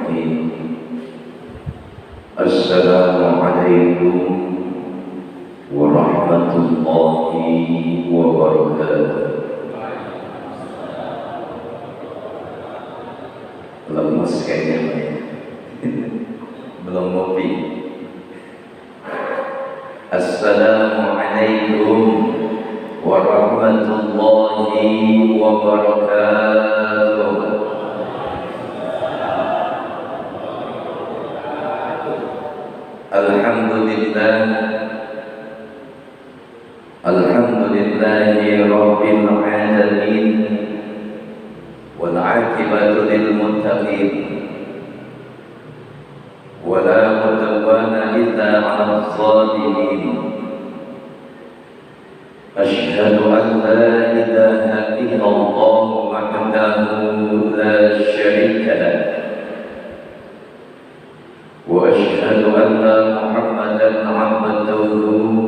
Bismillahirrahmanirrahim. Assalamualaikum warahmatullahi wabarakatuh. Lemes kayaknya, belum ngopi. Assalamualaikum warahmatullahi wabarakatuh. Alhamdulillahi rabbil alamin, wal 'aqibatu lil muttaqin, wa la udwana illa 'alal zalimin. Asyhadu an la ilaha illallah wahdahu la syarika lah, wa asyhadu anna Muhammadan 'abduhu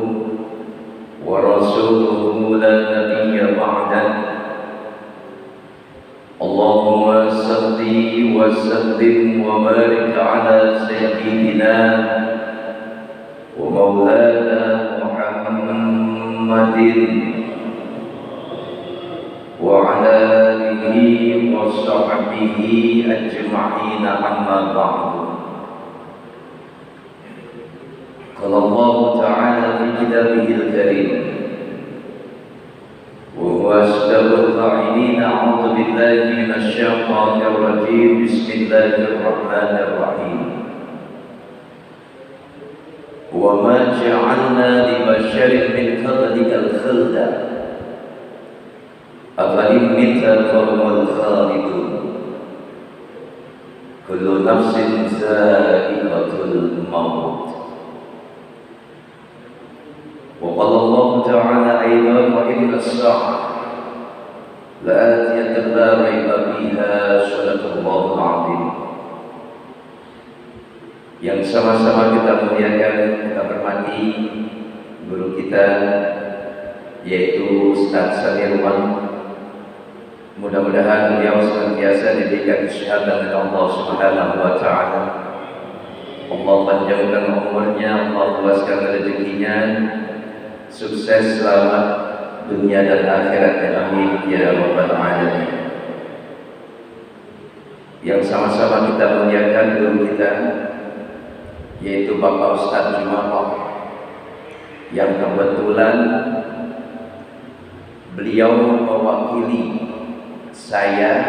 wa rasuluhu la nabiyya ba'dah. Allahumma salli wa sallim wa barik ala sayyidina wa maulana Muhammadin wa ala alihi wa sahbihi ajma'in, amma ba'du. Qala Allah ta'ala fi kitabihil karim wa huwa asdaqul qa'ilin. A'udzu billahi minasy syaithanir rajim. Bismillahirrahmanirrahim. Wa ma ja'alna li basharin min qablikal khulda afa in mitta fahumul khalidun. Kullu nafsin za'iqatul maut. وقال الله تعالى أيضا وإن الساعة لآتية لا ريب فيها. صدق الله العظيم. Yang sama-sama kita muliakan, kita hormati guru kita yaitu Ustaz Samirwan. Mudah-mudahan beliau senantiasa diberikan kesehatan oleh Allah Subhanahu wa taala. Allah panjangkan umurnya, Allah luaskan rezekinya, sukses selamat dunia dan akhiratnya, amin ya rabbal alamin. Yang sama-sama kita muliakan guru kita yaitu Bapak Ustaz Jumawa, yang kebetulan beliau mewakili saya,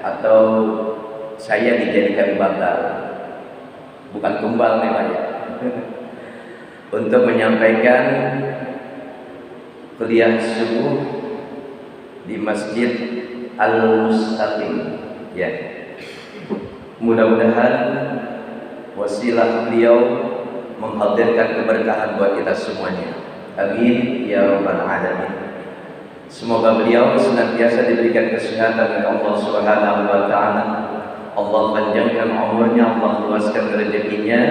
atau saya dijadikan bakal, bukan tumbal namanya, untuk menyampaikan kuliah subuh di Masjid Al-Mustaqim. Ya, mudah-mudahan wasilah beliau menghadirkan keberkahan buat kita semuanya, amin ya rabbal alamin. Semoga beliau senantiasa diberikan kesehatan oleh Allah Subhanahu wa taala. Allah panjangkan umurnya, Allah luaskan rezekinya,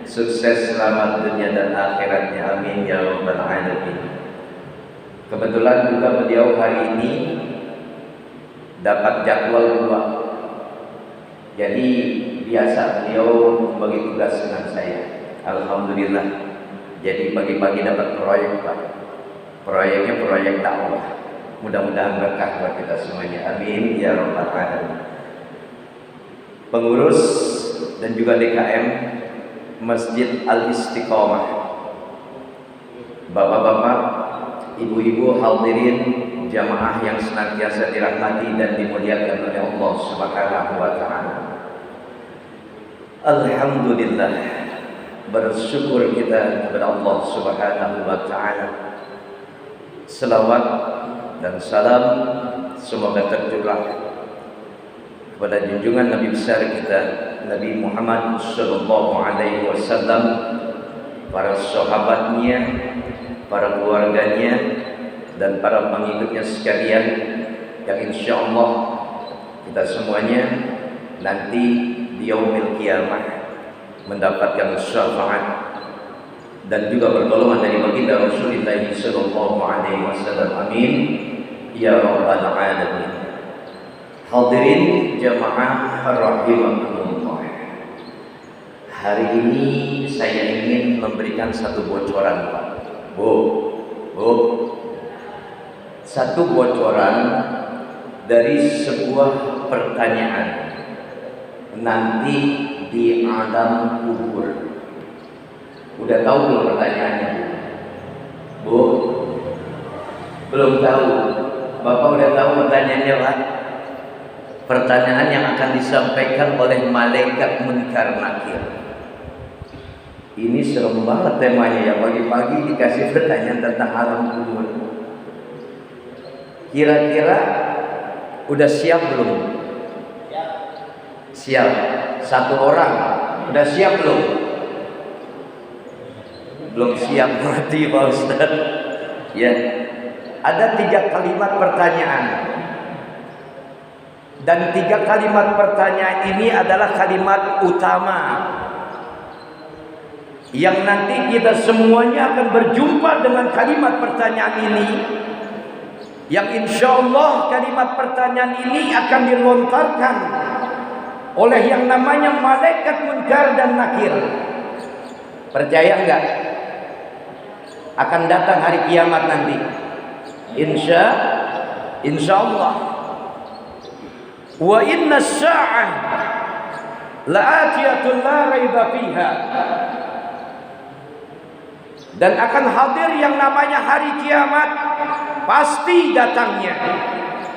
sukses selamat dunia dan akhiratnya, amin ya rabbal alamin. Kebetulan juga beliau hari ini dapat jadwal 2. Jadi biasa beliau membagi tugas dengan saya. Alhamdulillah. Jadi pagi-pagi dapat proyek, Pak. Proyeknya proyek dakwah. Mudah-mudahan berkah buat kita semuanya, amin ya rabbal alamin. Pengurus dan juga DKM Masjid Al-Istiqomah, bapak-bapak, ibu-ibu, hadirin jamaah yang senantiasa dirahmati dan dimuliakan oleh Allah Subhanahu wa taala. Alhamdulillah, bersyukur kita kepada Allah Subhanahu wa taala. Selawat dan salam semoga tercurah kepada junjungan Nabi besar kita Nabi Muhammad sallallahu alaihi wasallam, para sahabatnya, para keluarganya, dan para pengikutnya sekalian, yang insya Allah kita semuanya nanti di yaumil qiyamah mendapatkan syafaat dan juga pertolongan dari baginda Rasulullah sallallahu alaihi wasallam, amin ya rabbal alamin. Hadirin jamaah rahimakumullah, Hari ini saya ingin memberikan satu bocoran, Pak. Bu, satu bocoran dari sebuah pertanyaan nanti di alam kubur. Udah tahu belum pertanyaannya, Bu? Belum tahu. Bapak udah tahu pertanyaannya, Pak? Pertanyaan yang akan disampaikan oleh malaikat munkar nakir. Ini serem banget temanya ya, pagi-pagi dikasih pertanyaan tentang alam kubur. Kira-kira udah siap belum? Siap. Satu orang udah siap belum? Belum siap berarti Pak Ustaz. Ya. Ada 3 kalimat pertanyaan. Dan 3 kalimat pertanyaan ini adalah kalimat utama yang nanti kita semuanya akan berjumpa dengan kalimat pertanyaan ini, yang insya Allah kalimat pertanyaan ini akan dilontarkan oleh yang namanya malaikat munkar dan nakir. Percaya enggak? Akan datang hari kiamat nanti. Insya Allah. Wa inna as-sa'ah la'atiyatun la raiba fiha. Dan akan hadir yang namanya hari kiamat, pasti datangnya.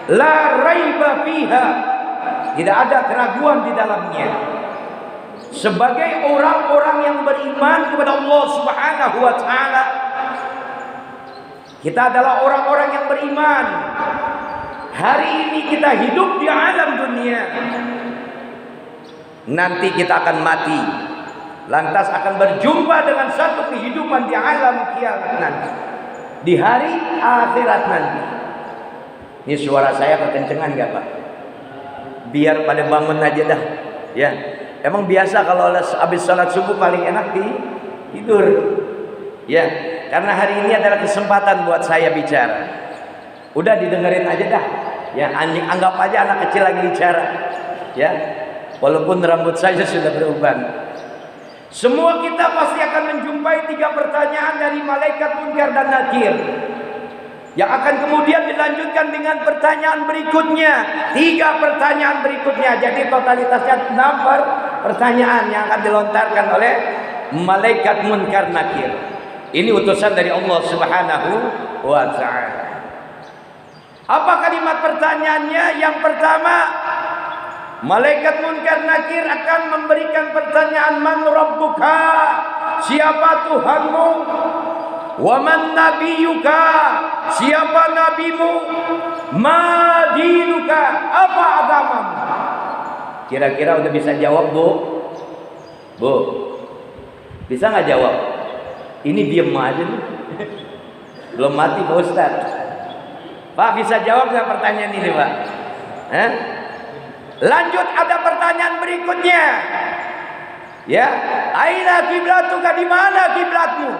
La raiba fiha. Tidak ada keraguan di dalamnya. Sebagai orang-orang yang beriman kepada Allah Subhanahu wa taala, kita adalah orang-orang yang beriman. Hari ini kita hidup di alam dunia. Nanti kita akan mati. Lantas akan berjumpa dengan satu kehidupan di alam kiamat nanti. Di hari akhirat nanti. Ini suara saya kekencengan gak Pak? Biar pada bangun aja dah. Ya. Emang biasa kalau habis sholat subuh paling enak tidur. Ya. Karena hari ini adalah kesempatan buat saya bicara. Udah didengerin aja dah. Ya, anggap aja anak kecil lagi bicara. Ya. Walaupun rambut saya sudah beruban. Semua kita pasti akan menjumpai 3 pertanyaan dari malaikat munkar dan nakir. Yang akan kemudian dilanjutkan dengan pertanyaan berikutnya. 3 pertanyaan berikutnya. Jadi totalitasnya 6 pertanyaan yang akan dilontarkan oleh malaikat munkar nakir. Ini utusan dari Allah Subhanahu wa ta'ala. Apa kalimat pertanyaannya? Yang pertama, malaikat munkar nakir akan memberikan pertanyaan, man rabbuka? Siapa Tuhanmu? Wa man nabiyuka? Siapa nabimu? Ma dinuka? Apa agamamu? Kira-kira udah bisa jawab, Bu? Bu, bisa nggak jawab? Ini diem aja nih. Belum mati Pak Ustaz. Pak, bisa jawab nggak pertanyaan ini Pak? Lanjut, ada pertanyaan berikutnya. Ya, aina kiblatuka? Di mana kiblatmu?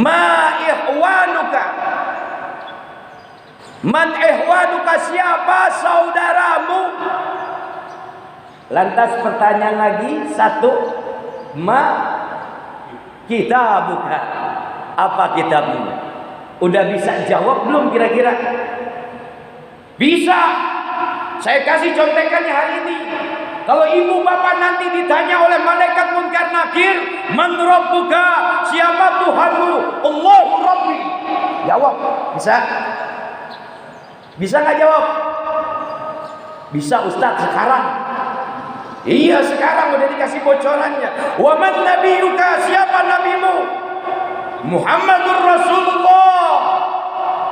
Ma ihwanuka? Man ihwanuka? Siapa saudaramu? Lantas pertanyaan lagi, 1, ma kitabuka? Apa kitabmu? Udah bisa jawab belum kira-kira? Bisa. Saya kasih contekannya hari ini. Kalau ibu bapak nanti ditanya oleh malaikat munkar nakir, man rabbuka? Siapa Tuhanmu? Allahu Rabbi. Jawab. Bisa? Bisa nggak jawab? Bisa Ustaz sekarang. Iya sekarang udah dikasih bocorannya. Wa man nabiyuka? Siapa nabimu? Muhammadur Rasulullah.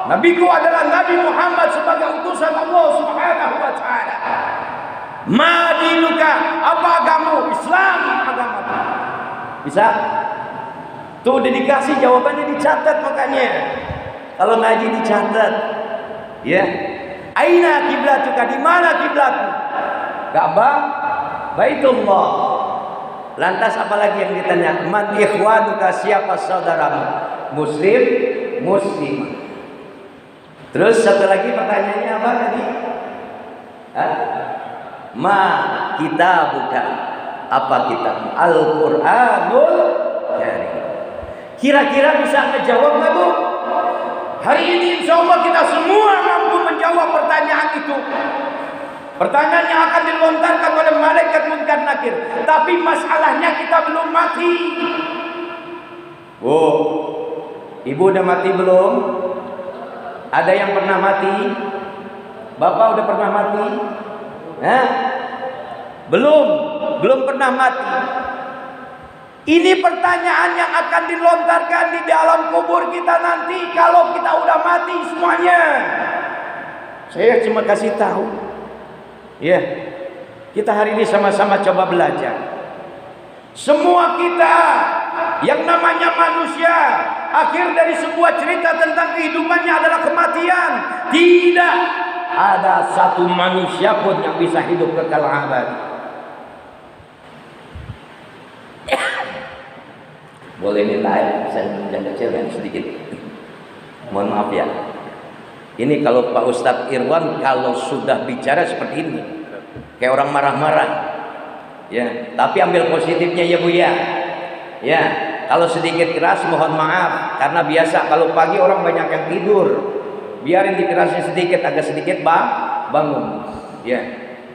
Nabiku adalah Nabi Muhammad sebagai utusan Allah Subhanahu wa taala. Ma dinuka? Apa agamamu? Islam agama. Bisa? Tuh udah dikasih jawabannya, dicatat makanya. Kalau ngaji dicatat. Ya. Aina kiblatuka? Di mana kiblatmu? Ka'bah, Baitullah. Lantas apalagi yang ditanya? Man ikhwanuka? Siapa saudaramu? Muslim, muslim. Terus satu lagi pertanyaannya apa tadi? Ma kitabuka, apa kitab? Al-Qur'anul Karim. Kira-kira bisa ngejawab nggak Bu? Hari ini insya Allah kita semua mampu menjawab pertanyaan itu. Pertanyaan yang akan dilontarkan oleh malaikat munkar nakir. Tapi masalahnya kita belum mati. Oh, ibu udah mati belum? Ada yang pernah mati? Bapak udah pernah mati? Hah? Belum pernah mati. Ini pertanyaan yang akan dilontarkan di dalam kubur kita nanti kalau kita udah mati semuanya. Saya cuma kasih tahu. Ya, kita hari ini sama-sama coba belajar. Semua kita yang namanya manusia, akhir dari sebuah cerita tentang kehidupannya adalah kematian. Tidak ada satu manusia pun yang bisa hidup kekal abadi. Boleh minta air, saya yang kecil yang sedikit. Mohon maaf ya. Ini kalau Pak Ustadz Irwan kalau sudah bicara seperti ini, kayak orang marah-marah. Ya, tapi ambil positifnya ya Bu ya. Ya, kalau sedikit keras mohon maaf karena biasa kalau pagi orang banyak yang tidur. Biarin dikerasnya sedikit, agak sedikit bangun. Ya.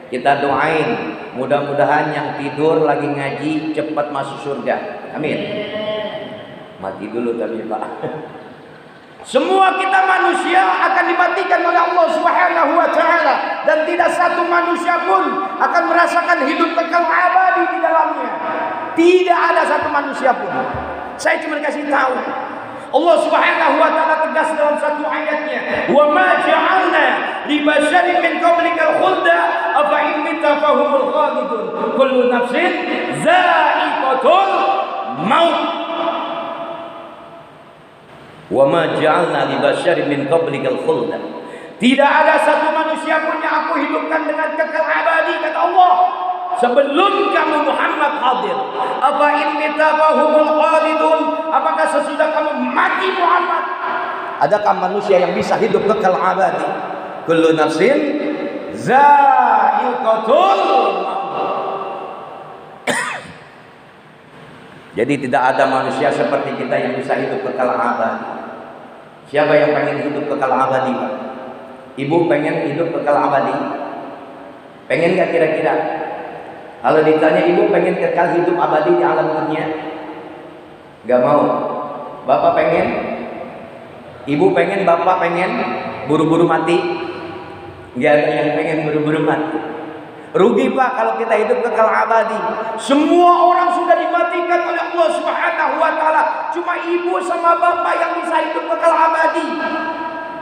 Kita doain mudah-mudahan yang tidur lagi ngaji cepat masuk surga. Amin. Mati dulu tapi Pak. Semua kita manusia akan dimatikan oleh Allah Subhanahu wa taala dan tidak satu manusia pun akan merasakan hidup kekal abadi di dalamnya. Tidak ada satu manusia pun. Saya cuma kasih tahu. Allah Subhanahu wa taala tegas dalam satu ayatnya, "Wa ma ja'alna li basyarin min qablikal khulda afa in mitta fahumul khalidun. Kullu nafsin za'iqatul maut." Wa ma ja'alna li basyarin min qablikal khulda. Tidak ada satu manusia pun yang aku hidupkan dengan kekal abadi, kata Allah, sebelum kamu Muhammad hadir. Apa in mitabahumul khalidun? Apakah sesudah kamu mati Muhammad? Adakah manusia yang bisa hidup kekal abadi? Kullu nafsin za'iqatul maut. Jadi tidak ada manusia seperti kita yang bisa hidup kekal abadi. Siapa yang pengen hidup kekal abadi, Pak? Ibu pengen hidup kekal abadi? Pengen gak kira-kira? Kalau ditanya ibu pengen kekal hidup abadi di alam dunia? Gak mau. Bapak pengen? Ibu pengen, bapak pengen buru-buru mati? Gak ada yang pengen buru-buru mati. Rugi Pak kalau kita hidup kekal abadi. Semua orang sudah dimatikan oleh Allah Subhanahu wa taala. Cuma ibu sama bapak yang bisa hidup kekal abadi.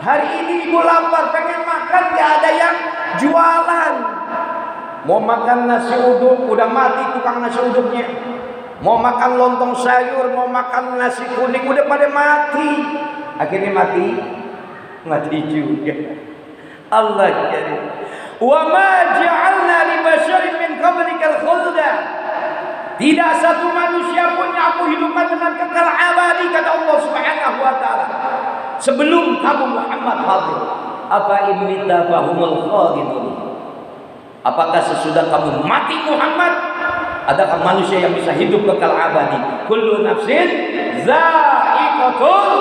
Hari ini ibu lapar, pengen makan, gak ada yang jualan. Mau makan nasi uduk, udah mati tukang nasi uduknya. Mau makan lontong sayur, mau makan nasi kuning, udah pada mati. Akhirnya mati juga. Allah karim. Wa ma ja'alna li basyarin min qablikal khulda. Tidak satu manusia pun yang aku hidupkan dengan kekal abadi, kata Allah Subhanahu wa taala. Sebelum kamu Muhammad hadir. Apa in mita fahumul khalidun? Apakah sesudah kamu mati Muhammad, adakah manusia yang bisa hidup kekal abadi? Kullu nafsin za'iqatul.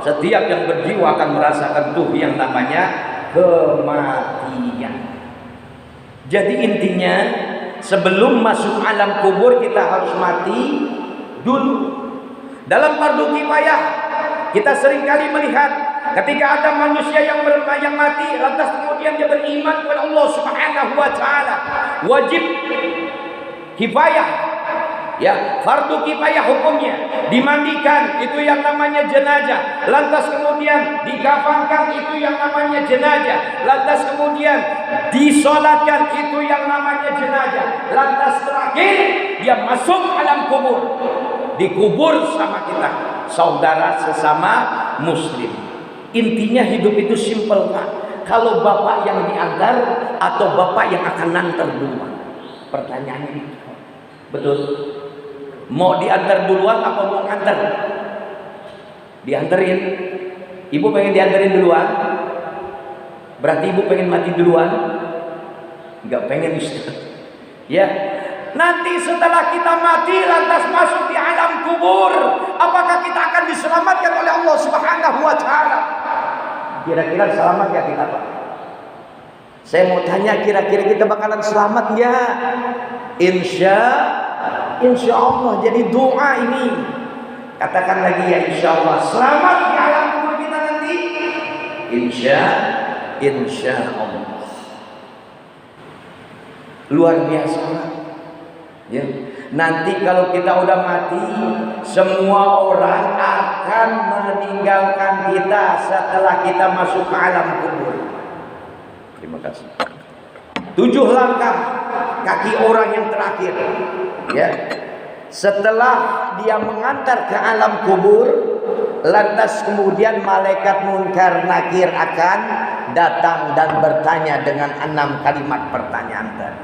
Setiap yang berjiwa akan merasakan tuh yang namanya kematian. Jadi intinya sebelum masuk alam kubur kita harus mati dulu. Dalam fardu kifayah kita seringkali melihat ketika ada manusia yang mati lantas kemudian dia beriman kepada Allah Subhanahu wa taala, wajib kifayah. Ya, fardu kifayah hukumnya dimandikan, itu yang namanya jenazah. Lantas kemudian dikafankan, itu yang namanya jenazah. Lantas kemudian disolatkan, itu yang namanya jenazah. Lantas terakhir dia masuk alam kubur, dikubur sama kita, saudara sesama muslim. Intinya hidup itu simpel Pak. Kalau bapak yang diantar atau bapak yang akan nantar duluan? Pertanyaannya itu. Betul? Mau diantar duluan apa mau ngantar? Diantarin. Ibu pengen diantarin duluan? Berarti ibu pengen mati duluan? Nggak pengen Ustaz. Ya, nanti setelah kita mati lantas masuk di alam kubur, apakah kita akan diselamatkan oleh Allah Subhanahu wa taala? Kira-kira selamat ya kita, Pak? Saya mau tanya, kira-kira kita bakalan selamat ya? Insya Allah. Jadi doa ini, katakan lagi ya, insya Allah selamat di alam kubur kita nanti. Insya Allah. Luar biasa ya. Nanti kalau kita udah mati, semua orang akan meninggalkan kita setelah kita masuk ke alam kubur. Terima kasih. 7 langkah kaki orang yang terakhir ya. Setelah dia mengantar ke alam kubur, lantas kemudian malaikat munkar nakir akan datang dan bertanya dengan 6 kalimat pertanyaan tadi.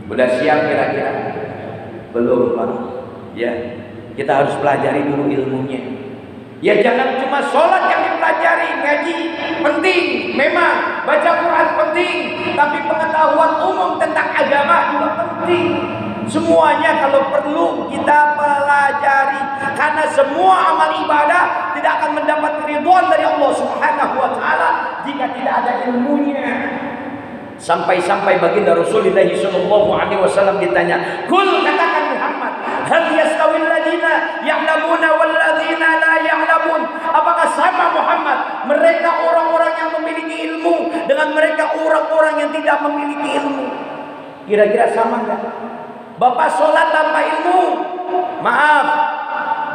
Udah siap kira-kira? Belum, Pak. Ya, kita harus pelajari dulu ilmunya. Ya, jangan cuma sholat yang dipelajari, ngaji penting, memang baca Quran penting, tapi pengetahuan umum tentang agama juga penting. Semuanya kalau perlu kita pelajari, karena semua amal ibadah tidak akan mendapat ridwan dari Allah Subhanahu wa taala jika tidak ada ilmunya. Sampai-sampai baginda Rasulullah sallallahu alaihi wasallam ditanya, "Kul," katakan Muhammad, "hal yastawil ladzina ya'lamuna wal ladzina la ya'lamun?" Apakah sama Muhammad mereka orang-orang yang memiliki ilmu dengan mereka orang-orang yang tidak memiliki ilmu? Kira-kira sama enggak? Bapak sholat tanpa ilmu, maaf,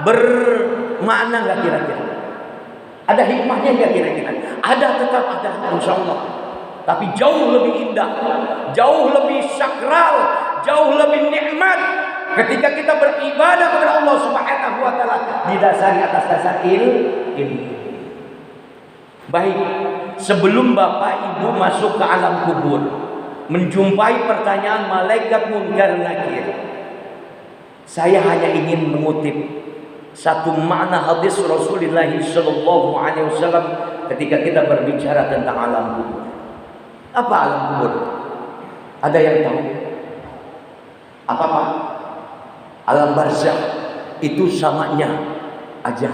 bermakna enggak kira-kira? Ada hikmahnya enggak kira-kira? Ada, tetap ada, insyaallah. Tapi jauh lebih indah, jauh lebih sakral, jauh lebih nikmat ketika kita beribadah kepada Allah Subhanahu wa taala didasari atas dasar ilmu. Baik, sebelum Bapak Ibu masuk ke alam kubur, menjumpai pertanyaan malaikat munkar nakir, saya hanya ingin mengutip satu makna hadis Rasulullah sallallahu alaihi wasallam ketika kita berbicara tentang alam kubur. Apa alam kubur? Ada yang tahu? Apa Pak? Alam barzakh itu samanya aja,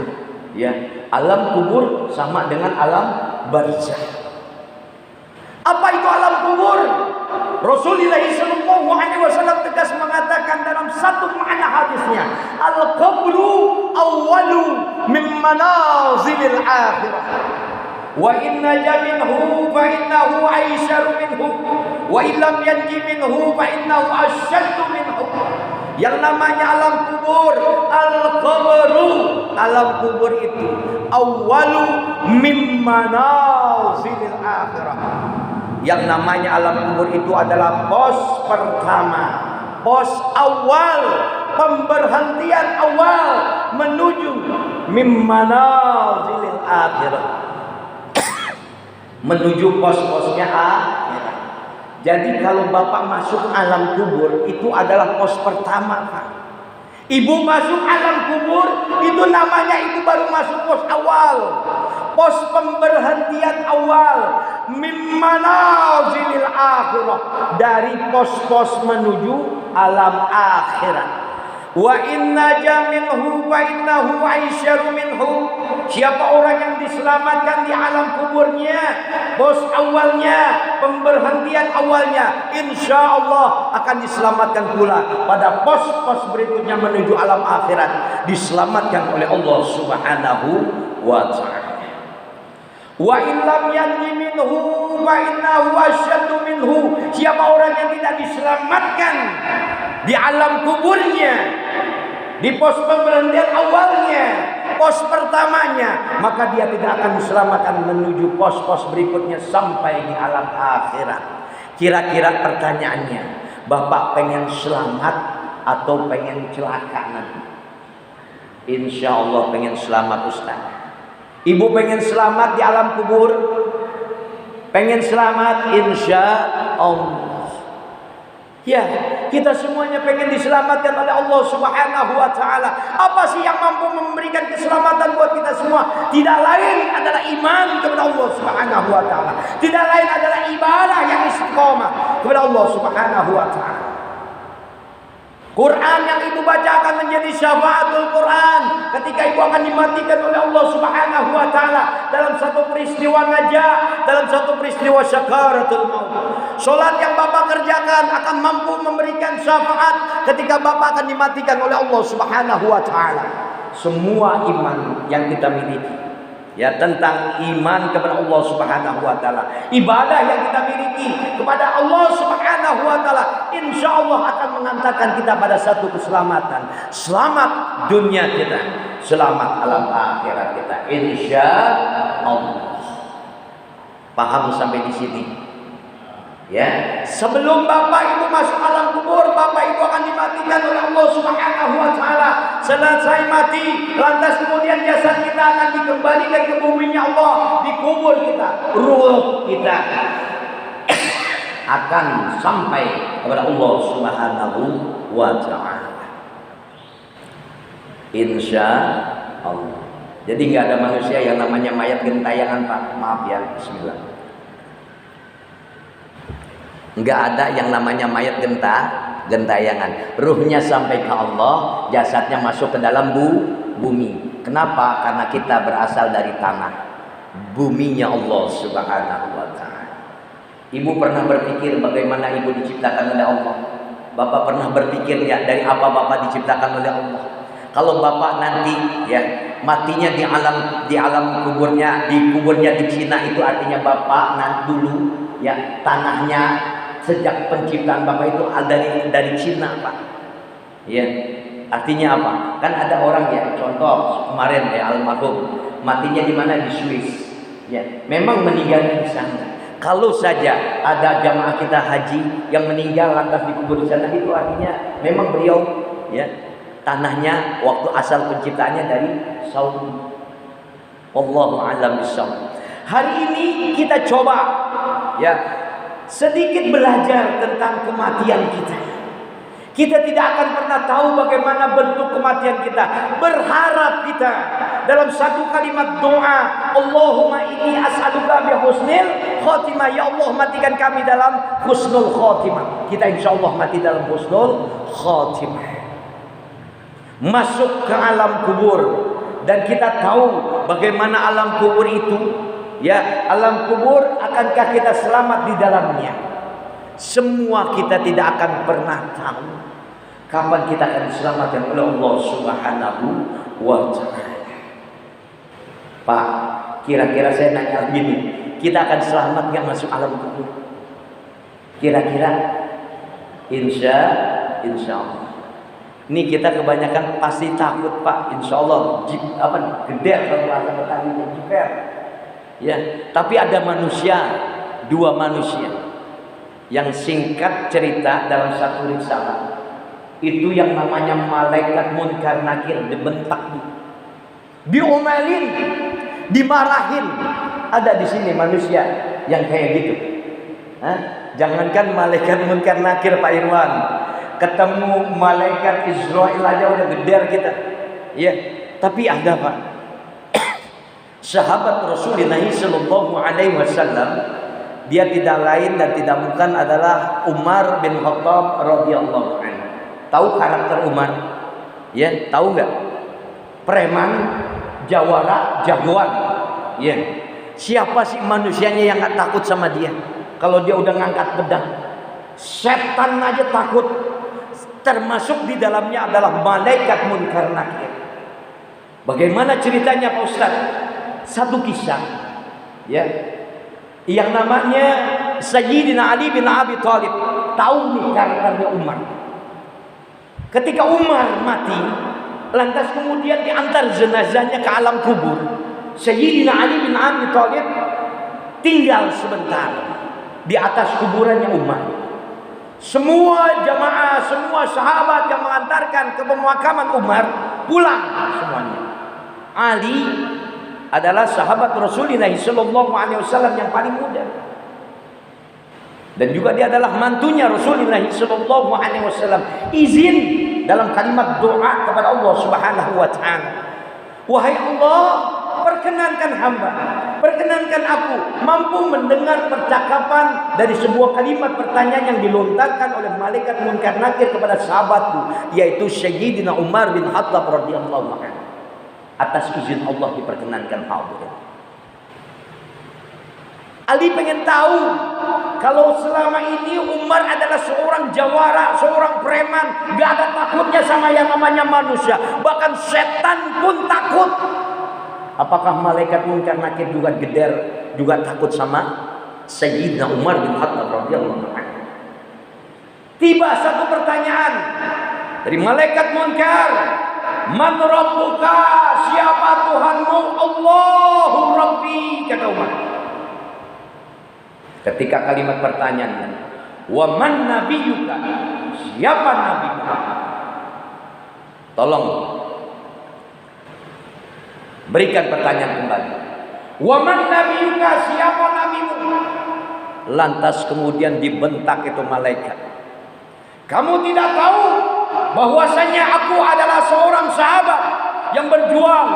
ya. Alam kubur sama dengan alam barzakh. Apa itu alam kubur? Rasulullah sallallahu alaihi wasallam tegas mengatakan dalam satu makna hadisnya, al-qabru awwalu min manazilil akhirah. Wa inna jaminhu fa innahu aisyaru minhu wa illam yanji minhu fa innahu asyaddu minhu. Yang namanya alam kubur, al-qabru, alam kubur itu awwalu mim manazilil akhirah. Yang namanya alam kubur itu adalah pos pertama, pos awal, pemberhentian awal menuju mim manazilil akhirah, menuju pos-posnya akhirat. Jadi kalau Bapak masuk alam kubur itu adalah pos pertama, Pak. Ibu masuk alam kubur itu namanya ibu baru masuk pos awal, pos pemberhentian awal, mimmanazilil akhirah, dari pos-pos menuju alam akhirat. Wa inna jaminhu fa innahu aisyaru minhu. Siapa orang yang diselamatkan di alam kuburnya, pos awalnya, pemberhentian awalnya, insya Allah akan diselamatkan pula pada pos-pos berikutnya menuju alam akhirat, diselamatkan oleh Allah Subhanahu wa ta'ala. Wa illam yanji minhu fa innahu asyaddu minhu. Siapa orang yang tidak diselamatkan di alam kuburnya, di pos pemberhentian awalnya, pos pertamanya, maka dia tidak akan diselamatkan menuju pos-pos berikutnya sampai di alam akhirat. Kira-kira pertanyaannya, Bapak pengen selamat atau pengen celaka nanti? Insya Allah pengen selamat, Ustaz. Ibu pengen selamat di alam kubur? Pengen selamat? Insya Allah. Ya, kita semuanya pengen diselamatkan oleh Allah Subhanahu wa taala. Apa sih yang mampu memberikan keselamatan buat kita semua? Tidak lain adalah iman kepada Allah Subhanahu wa taala. Tidak lain adalah ibadah yang istiqomah kepada Allah Subhanahu wa taala. Quran yang ibu baca akan menjadi syafaatul Quran ketika ibu akan dimatikan oleh Allah Subhanahu wa taala dalam satu peristiwa najah, dalam satu peristiwa syakaratul maut. Salat yang Bapak kerjakan akan mampu memberikan syafaat ketika Bapak akan dimatikan oleh Allah Subhanahu wa taala. Semua iman yang kita miliki, ya, tentang iman kepada Allah Subhanahu wa taala, ibadah yang kita miliki kepada Allah Subhanahu wa taala, insyaallah akan mengantarkan kita pada satu keselamatan. Selamat dunia kita, selamat alam akhirat kita, insyaallah. Paham sampai di sini? Ya, sebelum Bapak Ibu masuk alam kubur, Bapak Ibu akan dimatikan oleh Allah Subhanahu wa taala. Selesai mati, lantas kemudian jasad kita akan dikembalikan ke buminya Allah, dikubur kita. Ruh kita akan sampai kepada Allah Subhanahu wa taala. Insyaallah. Jadi nggak ada manusia yang namanya mayat gentayangan, Pak. Maaf ya, bismillah. Enggak ada yang namanya mayat gentayangan. Ruhnya sampai ke Allah, jasadnya masuk ke dalam bumi. Kenapa? Karena kita berasal dari tanah. Buminya Allah Subhanahu wa taala. Ibu pernah berpikir bagaimana ibu diciptakan oleh Allah? Bapak pernah berpikir ya dari apa Bapak diciptakan oleh Allah? Kalau Bapak nanti ya matinya di alam kuburnya, di kuburnya di Cina, itu artinya Bapak nanti dulu ya tanahnya sejak penciptaan Bapak itu dari Cina, Pak. Ya, artinya apa? Kan ada orang ya, contoh kemarin ya almarhum matinya di mana? Di Swiss. Ya, memang meninggalnya di sana. Kalau saja ada jamaah kita haji yang meninggal lantas dikubur di sana, itu artinya memang beliau ya tanahnya waktu asal penciptaannya dari Saudi. Wallahu a'lam bishawab. Hari ini kita coba ya sedikit belajar tentang kematian kita. Kita tidak akan pernah tahu bagaimana bentuk kematian kita. Berharap kita dalam satu kalimat doa, Allahumma inni as'aluka bi husnil khotimah. Ya Allah, matikan kami dalam husnul khotimah. Kita insyaallah mati dalam husnul khotimah. Masuk ke alam kubur, dan kita tahu bagaimana alam kubur itu. Ya, alam kubur, akankah kita selamat di dalamnya? Semua kita tidak akan pernah tahu kapan kita akan diselamatkan oleh Allah Subhanahu wa taala. Pak, kira-kira saya nanya gini, kita akan selamat nggak masuk alam kubur? Kira-kira? Insyaallah. Ini kita kebanyakan pasti takut, Pak. Insyaallah geder kalau bahasa Betawi jiper. Ya, tapi ada dua manusia yang singkat cerita dalam satu risalah. Itu yang namanya malaikat munkar nakir, dibentak, diomelin, dimarahin. Ada di sini manusia yang kayak gitu. Jangankan malaikat munkar nakir, Pak Irwan, ketemu malaikat Israel aja udah geder kita. Ya, tapi ada, Pak, sahabat Rasulullah sallallahu alaihi wasallam, dia tidak lain dan tidak bukan adalah Umar bin Khattab radhiyallahu anhu. Tahu karakter Umar? Ya, tahu nggak? Preman, jawara, jagoan. Ya. Siapa sih manusianya yang nggak takut sama dia? Kalau dia udah ngangkat pedang, setan aja takut. Termasuk di dalamnya adalah malaikat munkar nakir. Bagaimana ceritanya, Pak Ustaz? Satu kisah, ya, yang namanya Sayyidina Ali bin Abi Thalib. Tahu nih karakternya Umar. Ketika Umar mati, lantas kemudian diantar jenazahnya ke alam kubur, Sayyidina Ali bin Abi Thalib tinggal sebentar di atas kuburannya Umar. Semua jamaah, semua sahabat yang mengantarkan ke pemakaman Umar pulang semuanya. Ali adalah sahabat Rasulullah sallallahu alaihi wasallam yang paling muda. Dan juga dia adalah mantunya Rasulullah sallallahu alaihi wasallam. Izin dalam kalimat doa kepada Allah Subhanahu wa taala. Wahai Allah, perkenankan hamba, perkenankan aku mampu mendengar percakapan dari sebuah kalimat pertanyaan yang dilontarkan oleh malaikat Munkar Nakir kepada sahabatku, yaitu Sayyidina Umar bin Khattab radhiyallahu anhu. Atas izin Allah diperkenankan hadir. Ali pengen tahu kalau selama ini Umar adalah seorang jawara, seorang preman, gak ada takutnya sama yang namanya manusia, bahkan setan pun takut. Apakah malaikat Munkar Nakir juga geder, juga takut sama Sayyidina Umar bin Khattab radhiyallahu anhu? Tiba satu pertanyaan dari malaikat Munkar, "Man rabbuka?" Siapa Tuhanmu? "Allahu Rabbi," kata Umar. Ketika kalimat pertanyaannya, "Wa man nabiyuka?" Siapa nabimu? Tolong berikan pertanyaan kembali. "Wa man nabiyuka?" Siapa nabimu? Lantas kemudian dibentak itu malaikat. "Kamu tidak tahu bahwasanya aku adalah seorang sahabat yang berjuang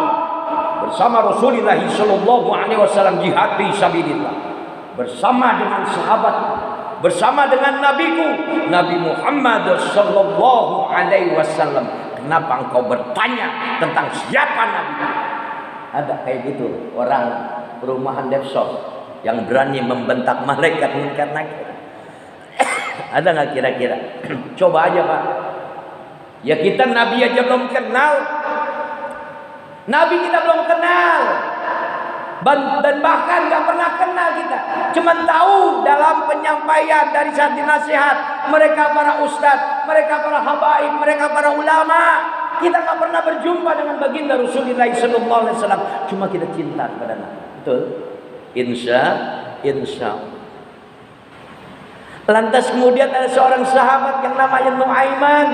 bersama Rasulullah sallallahu alaihi wasallam jihad fi sabilillah. Bersama dengan sahabat, bersama dengan nabiku Nabi Muhammad sallallahu alaihi wasallam. Kenapa engkau bertanya tentang siapa nabi?" Ada kayak gitu orang perumahan Depsos yang berani membentak malaikat Munkar Nakir. Ada nggak kira-kira? Coba aja Pak. Ya kita nabi aja belum kenal. Nabi kita belum kenal. Dan bahkan gak pernah kenal kita, cuman tahu dalam penyampaian dari satu nasihat mereka para ustadz, mereka para habaib, mereka para ulama. Kita gak pernah berjumpa dengan baginda Rasulullah sallallahu alaihi wasallam, cuma kita cinta kepada Nabi. Betul? Insya Allah. Lantas kemudian ada seorang sahabat yang namanya Nuaiman.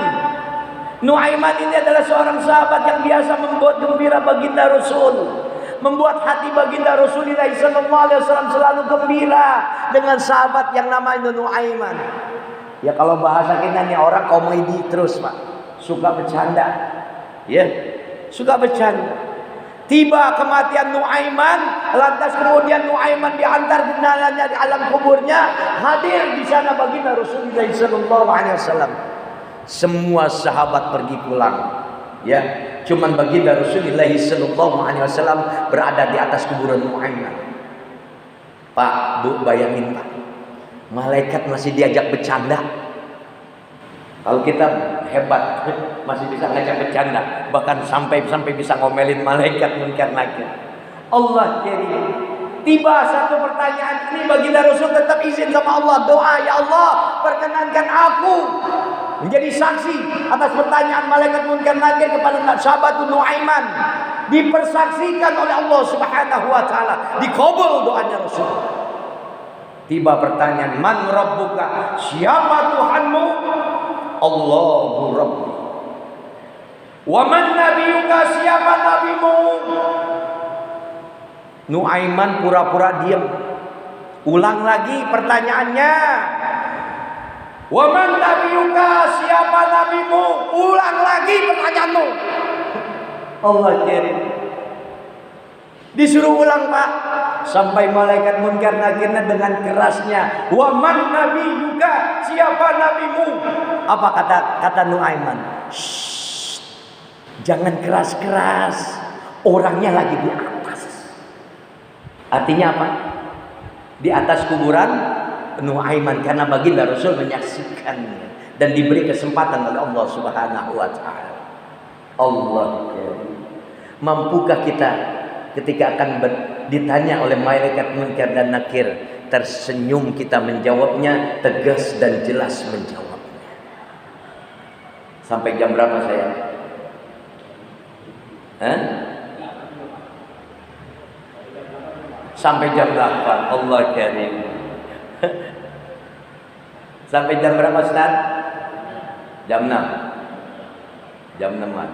Nuaiman ini adalah seorang sahabat yang biasa membuat gembira baginda Rasul, membuat hati baginda Rasulullah sallallahu alaihi wasallam selalu gembira dengan sahabat yang namanya Nuaiman. Ya kalau bahasa kita nih orang komedi terus Pak, suka bercanda. Ya, suka bercanda. Tiba kematian Nuaiman, lantas kemudian Nuaiman diantar jenazahnya di alam kuburnya, hadir di sana baginda Rasulullah sallallahu alaihi wasallam. Semua sahabat pergi pulang. Ya, cuman baginda Rasulullah sallallahu alaihi wasallam berada di atas kuburan Nuaiman. Pak, Bu, bayangin Pak, malaikat masih diajak bercanda. Kalau kita hebat masih bisa ngajak bercanda, bahkan sampai bisa ngomelin malaikat Munkar Nakir. Allah kirim. Tiba satu pertanyaan ini baginda Rasul tetap izin sama Allah, doa, "Ya Allah, perkenankan aku menjadi saksi atas pertanyaan malaikat Munkar Nakir kepada sahabat Nuaiman." Dipersaksikan oleh Allah Subhanahu wa taala, dikabul doanya Rasul. Tiba pertanyaan, "Man rabbuka?" Siapa Tuhanmu? "Allahu Rabbi." "Wa man nabiyuka?" Siapa nabimu? Nuaiman pura-pura diam. Ulang lagi pertanyaannya. "Wa man nabiyuka?" Siapa nabimu? Ulang lagi pertanyaanmu. Allah kirim. Disuruh ulang Pak, sampai malaikat Munkar Nakir dengan kerasnya, "Wa man nabiyuka?" Siapa nabimu? Apa kata Nuaiman? "Shh, jangan keras-keras, orangnya lagi di atas." Artinya apa? Di atas kuburan Nuaiman, karena baginda Rasul menyaksikannya dan diberi kesempatan oleh Allah Subhanahu wa taala. Allah, mampukah kita ketika akan ditanya oleh malaikat Munkar dan Nakir, tersenyum kita menjawabnya, tegas dan jelas menjawabnya? Sampai jam berapa saya? Sampai jam 8. Allah karim. Sampai jam berapa Ustaz? Jam 6. Jam 6-an.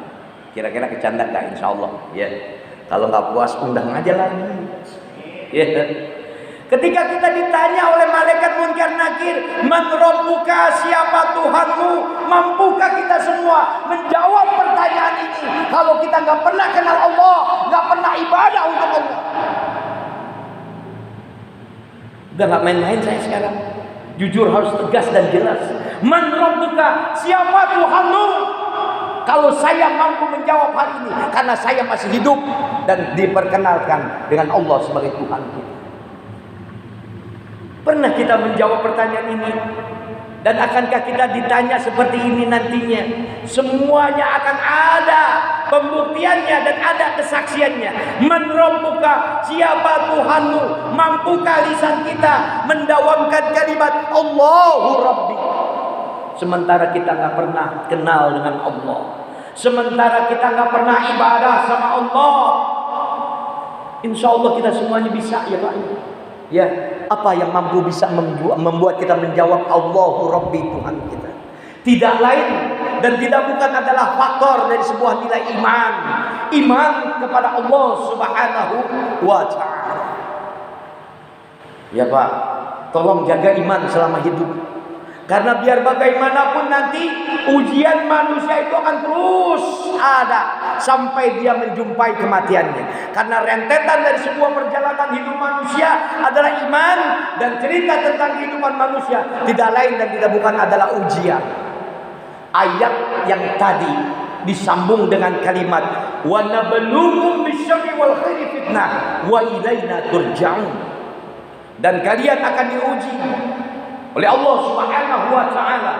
Kira-kira kecanda gak? Insya Allah. Ya. Kalau nggak puas undang aja lagi. Ya. Ketika kita ditanya oleh malaikat munkar nakir, man rabbuka, siapa Tuhanmu? Mampukah kita semua menjawab pertanyaan ini? Kalau kita nggak pernah kenal Allah, nggak pernah ibadah untuk Allah. Udah nggak main-main saya sekarang. Jujur harus tegas dan jelas. Man rabbuka, siapa Tuhanmu? Kalau saya mampu menjawab hari ini, karena saya masih hidup dan diperkenalkan dengan Allah sebagai Tuhan kita. Pernah kita menjawab pertanyaan ini? Dan akankah kita ditanya seperti ini nantinya? Semuanya akan ada pembuktiannya dan ada kesaksiannya. Man rabbuka, siapa Tuhanmu? Mampukah lisan kita mendawamkan kalimat Allahu Rabbi? Sementara kita nggak pernah kenal dengan Allah, sementara kita nggak pernah ibadah sama Allah. Insya Allah kita semuanya bisa, ya Pak. Ya, apa yang mampu bisa membuat kita menjawab Allahu Rabbi, Tuhan kita? Tidak lain dan tidak bukan adalah faktor dari sebuah nilai iman. Iman kepada Allah Subhanahu wa ta'ala. Ya Pak, tolong jaga iman selama hidup. Karena biar bagaimanapun nanti ujian manusia itu akan terus ada sampai dia menjumpai kematiannya. Karena rentetan dari sebuah perjalanan hidup manusia adalah iman, dan cerita tentang kehidupan manusia tidak lain dan tidak bukan adalah ujian. Ayat yang tadi disambung dengan kalimat wa nabluukum bisyarri wal khairi fitnah wa ilaina turja'un. Dan kalian akan diuji oleh Allah Subhanahu wa ta'ala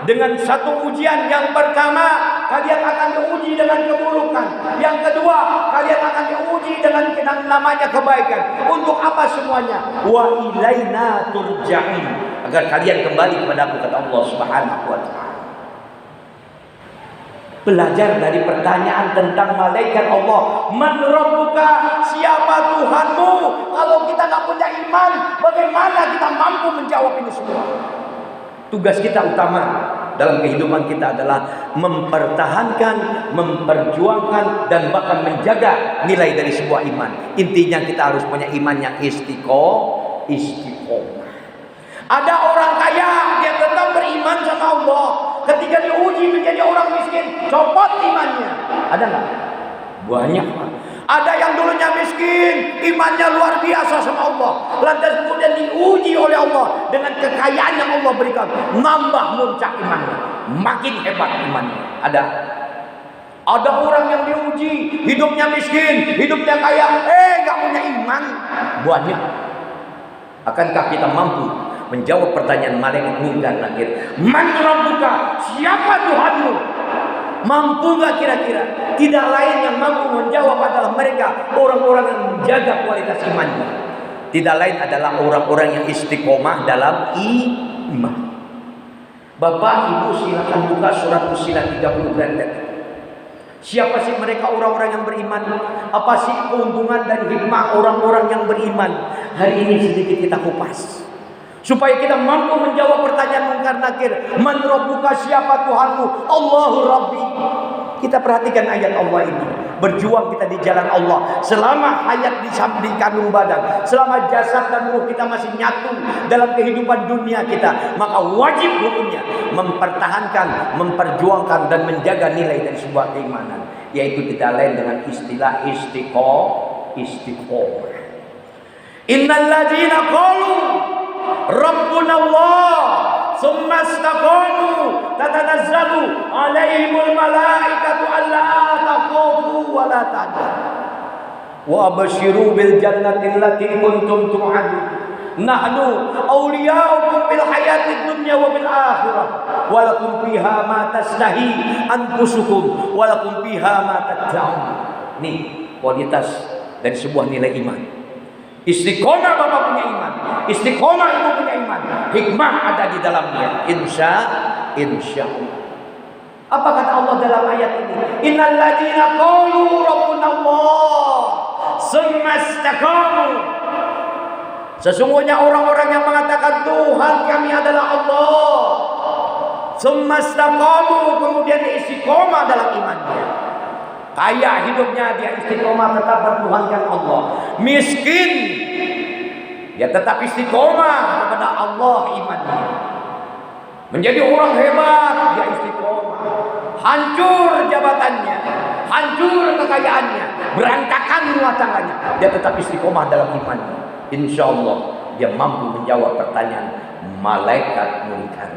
dengan satu ujian. Yang pertama, kalian akan diuji dengan keburukan. Yang kedua, kalian akan diuji dengan namanya kebaikan. Untuk apa semuanya? Wa ilaina turja'un, agar kalian kembali kepada Aku, kata Allah Subhanahu wa ta'ala. Belajar dari pertanyaan tentang malaikat Allah. Man rabbuka, siapa Tuhanmu? Kalau kita nggak punya iman, bagaimana kita mampu menjawab ini semua? Tugas kita utama dalam kehidupan kita adalah mempertahankan, memperjuangkan, dan bahkan menjaga nilai dari sebuah iman. Intinya kita harus punya iman yang istiqomah. Ada orang kaya, dia tetap beriman sama Allah. Ketika diuji menjadi orang miskin, copot imannya. Ada nggak? Banyak. Ada yang dulunya miskin, imannya luar biasa sama Allah. Lantas kemudian diuji oleh Allah dengan kekayaan yang Allah berikan, nambah muncak imannya, makin hebat imannya. Ada orang yang diuji, hidupnya miskin, hidupnya kaya, nggak punya iman. Banyak. Akankah kita mampu menjawab pertanyaan malaikat munkar nakir? Man rabbuka, siapa Tuhanmu? Mampu nggak kira-kira? Tidak lain yang mampu menjawab adalah mereka, orang-orang yang menjaga kualitas imannya. Tidak lain adalah orang-orang yang istiqomah dalam iman. Bapak Ibu silakan buka surat Fussilat 30 berantet. Siapa sih mereka orang-orang yang beriman? Apa sih keuntungan dan hikmah orang-orang yang beriman? Hari ini sedikit kita kupas, supaya kita mampu menjawab pertanyaan munkar nakir. Man rabbuka, siapa Tuhanmu? Allahu Rabbi. Kita perhatikan ayat Allah ini. Berjuang kita di jalan Allah selama hayat di kandung badan, selama jasad dan ruh kita masih nyatu dalam kehidupan dunia kita, maka wajib hukumnya mempertahankan, memperjuangkan, dan menjaga nilai dari sebuah keimanan, yaitu tidak lain dengan istilah istiqomah. Innal ladzina qalu Rabbuna Allah summa istaqamu tatanazzalu alaihimul malaikatu alla takhafu wa la tahzanu wa abshiru bil jannati allati kuntum tu'adun nahnu awliyaukum fil hayatid dunya wa bil akhirah wa lakum fiha ma tasnahi anfusukum wa lakum fiha ma tad'un. Nih kualitas dari sebuah nilai iman. Istiqomah bapak punya iman, istiqomah ibu punya iman, hikmah ada di dalamnya. Insya Allah. Apa kata Allah dalam ayat ini? Innal ladzina qalu rabbuna Allah tsumma istaqamu. Sesungguhnya orang-orang yang mengatakan Tuhan kami adalah Allah, tsumma istaqamu, kemudian dia istiqomah dalam imannya. Kaya hidupnya dia istiqomah tetap bertuhankan Allah. Miskin dia tetap istiqomah kepada Allah imannya. Menjadi orang hebat, dia istiqomah. Hancur jabatannya, hancur kekayaannya, berantakan rumah tangganya, dia tetap istiqomah dalam imannya. Insya Allah dia mampu menjawab pertanyaan malaikat munkar.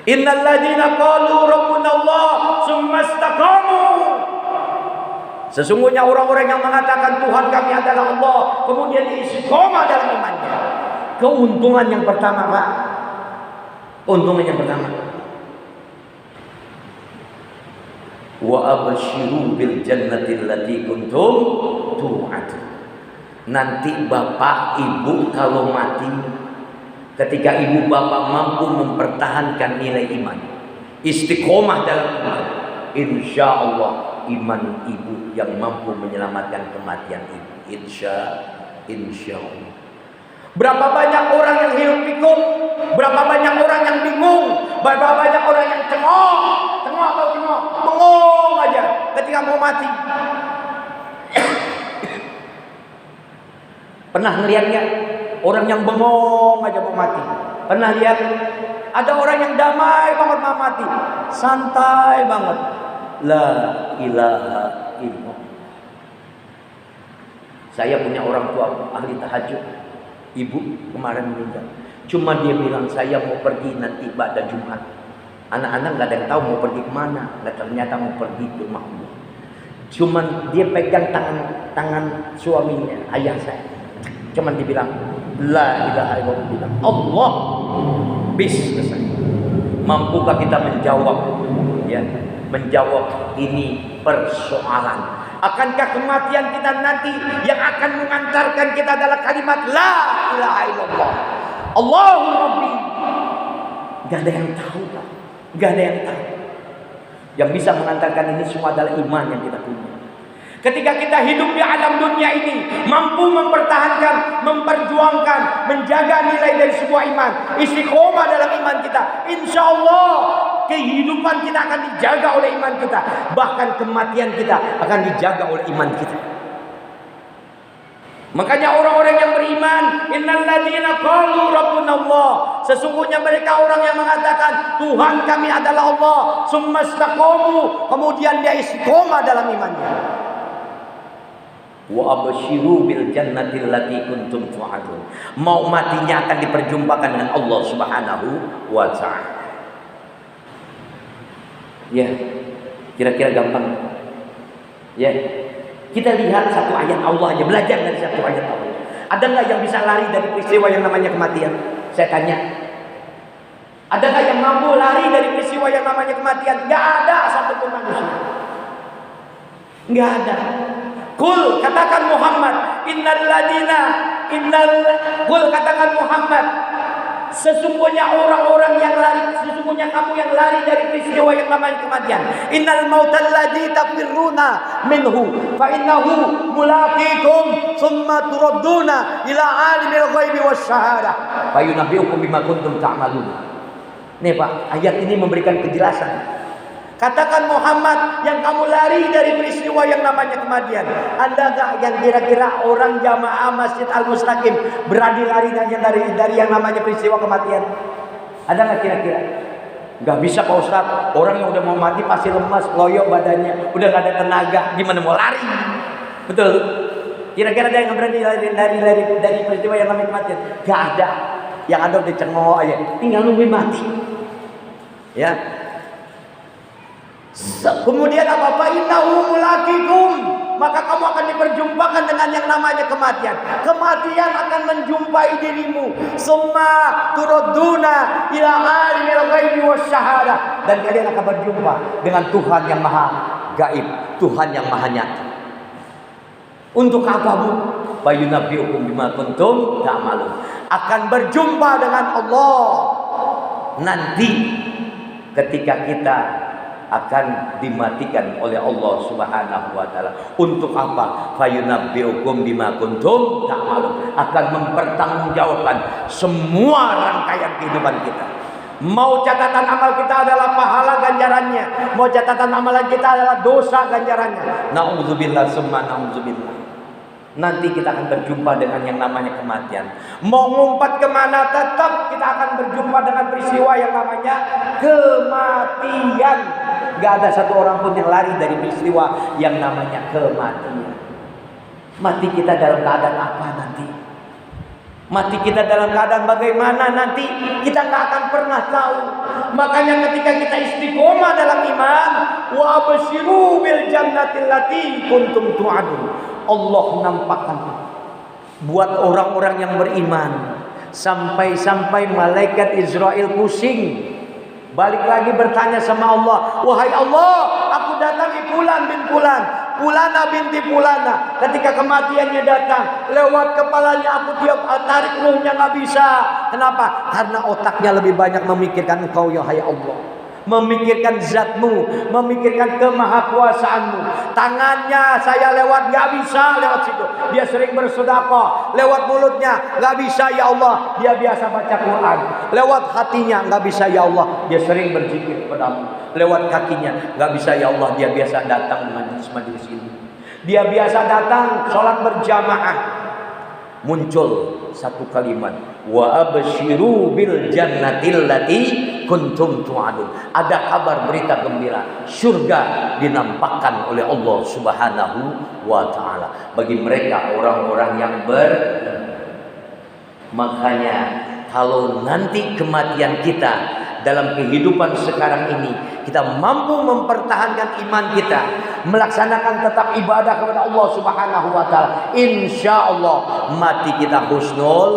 Innal ladzina qalu rabbuna Allah tsumma istaqamu. Sesungguhnya orang-orang yang mengatakan Tuhan kami adalah Allah, kemudian istiqomah dalam imannya. Keuntungan yang pertama, Pak. Keuntungan yang pertama. Wa abshiru bil jannati allati kuntum tu'adun. Nanti bapak ibu kalau mati, ketika ibu bapak mampu mempertahankan nilai iman, istiqomah dalam iman, insya Allah iman ibu yang mampu menyelamatkan kematian ibu. Insya Allah. Berapa banyak orang yang hidup pikuk, berapa banyak orang yang bingung, berapa banyak orang yang bengong aja ketika mau mati. Pernah ngeliat nggak orang yang bengong aja mau mati? Pernah lihat? Ada orang yang damai banget mau mati, santai banget. La ilaha illallah. Saya punya orang tua ahli tahajud, ibu kemarin meninggal. Cuma dia bilang saya mau pergi nanti pada Jumat. Anak-anak nggak ada yang tahu mau pergi kemana. Dan ternyata mau pergi ke rumah Allah. Cuman dia pegang tangan suaminya, ayah saya. Cuman dibilang la ilaha illallah, bilang Allah bis selesai. Mampukah kita menjawab? Ya, menjawab ini persoalan. Akankah kematian kita nanti yang akan mengantarkan kita adalah kalimat la ilaha illallah, Allahu Rabbi? Gak ada yang tahu, Pak. Gak ada yang tahu. Yang bisa mengantarkan ini semua adalah iman yang kita punya. Ketika kita hidup di alam dunia ini, mampu mempertahankan, memperjuangkan, menjaga nilai dari sebuah iman, istiqomah dalam iman kita, insya Allah kehidupan kita akan dijaga oleh iman kita. Bahkan kematian kita akan dijaga oleh iman kita. Makanya orang-orang yang beriman, innal ladzina qalu rabbuna Allah, sesungguhnya mereka orang yang mengatakan Tuhan kami adalah Allah, tsumma istaqamu, kemudian dia istiqomah dalam imannya. Wa abshiru bil jannati allati kuntum tu'adun. Mau matinya akan diperjumpakan dengan Allah Subhanahu wa ta'ala. Ya, kira-kira gampang. Ya, kita lihat satu ayat Allah aja, belajar dari satu ayat Allah. Ada nggak yang bisa lari dari peristiwa yang namanya kematian? Saya tanya. Ada nggak yang mampu lari dari peristiwa yang namanya kematian? Nggak ada satupun manusia. Nggak ada. Kul katakan Muhammad, katakan Muhammad, sesungguhnya orang-orang yang lari, sesungguhnya kamu yang lari dari peristiwa yang namanya kematian. Innal mautal ladzi tafirruna minhu fa innahu mulaqikum tsumma turadduna ila alimil ghaibi wasyahada fa yunabbiukum bima kuntum ta'malun. Nih Pak, ayat ini memberikan kejelasan. Katakan Muhammad, yang kamu lari dari peristiwa yang namanya kematian. Ada gak yang kira-kira orang jamaah Masjid Al-Mustaqim berani lari dari yang namanya peristiwa kematian? Ada gak kira-kira? Gak bisa Pak Ustaz. Orang yang udah mau mati pasti lemas, loyo badannya, udah gak ada tenaga, gimana mau lari? Betul? Kira-kira ada yang berani lari dari peristiwa yang namanya kematian? Gak ada. Yang ada udah cengok aja, tinggal nungguin mati. Ya. Kemudian apa? Fa innahu mulaqikum, maka kamu akan diperjumpakan dengan yang namanya kematian. Kematian akan menjumpai dirimu. Summa turadduna ila alimil ghaibi wasyahada, dan kalian akan berjumpa dengan Tuhan yang maha gaib, Tuhan yang maha nyata. Untuk apa, Bu? Bayunabbiukum bima kuntum ta'malun. Akan berjumpa dengan Allah nanti ketika kita akan dimatikan oleh Allah Subhanahu wa taala. Untuk apa? Fayunabbiukum bima kuntum ta'malun. Akan mempertanggungjawabkan semua rangkaian kehidupan kita. Mau catatan amal kita adalah pahala ganjarannya, mau catatan amalan kita adalah dosa ganjarannya. Nauzubillah summa nauzubillah. Nanti kita akan berjumpa dengan yang namanya kematian. Mau ngumpat kemana, tetap kita akan berjumpa dengan peristiwa yang namanya kematian. Gak ada satu orang pun yang lari dari peristiwa yang namanya kematian. Mati kita dalam keadaan apa nanti? Mati kita dalam keadaan bagaimana nanti? Kita gak akan pernah tahu. Makanya ketika kita istiqomah dalam iman, wa absyiru bil jannatil lati kuntum tu'adun. Allah nampakkan buat orang-orang yang beriman, sampai-sampai malaikat Israel pusing, balik lagi bertanya sama Allah, wahai Allah, aku datangi Fulan bin Fulan, Fulana binti Fulana, ketika kematiannya datang, lewat kepalanya aku tiap tarik ruhnya nggak bisa. Kenapa? Karena otaknya lebih banyak memikirkan Engkau ya Allah, memikirkan zatmu, memikirkan kemahakuasaanmu. Tangannya saya lewat gak bisa lewat situ, dia sering bersedekah. Lewat mulutnya gak bisa ya Allah, dia biasa baca Quran. Lewat hatinya gak bisa ya Allah, dia sering berzikir kepadamu. Lewat kakinya gak bisa ya Allah, dia biasa datang majelis ini. Dia biasa datang sholat berjamaah. Muncul satu kalimat, wa absyiru bil jannatil lati kuntum tu'adun. Ada kabar berita gembira, surga dinampakkan oleh Allah Subhanahu wa taala bagi mereka orang-orang yang Makanya kalau nanti kematian kita dalam kehidupan sekarang ini, kita mampu mempertahankan iman kita, melaksanakan tetap ibadah kepada Allah Subhanahu wa taala, insya Allah mati kita husnul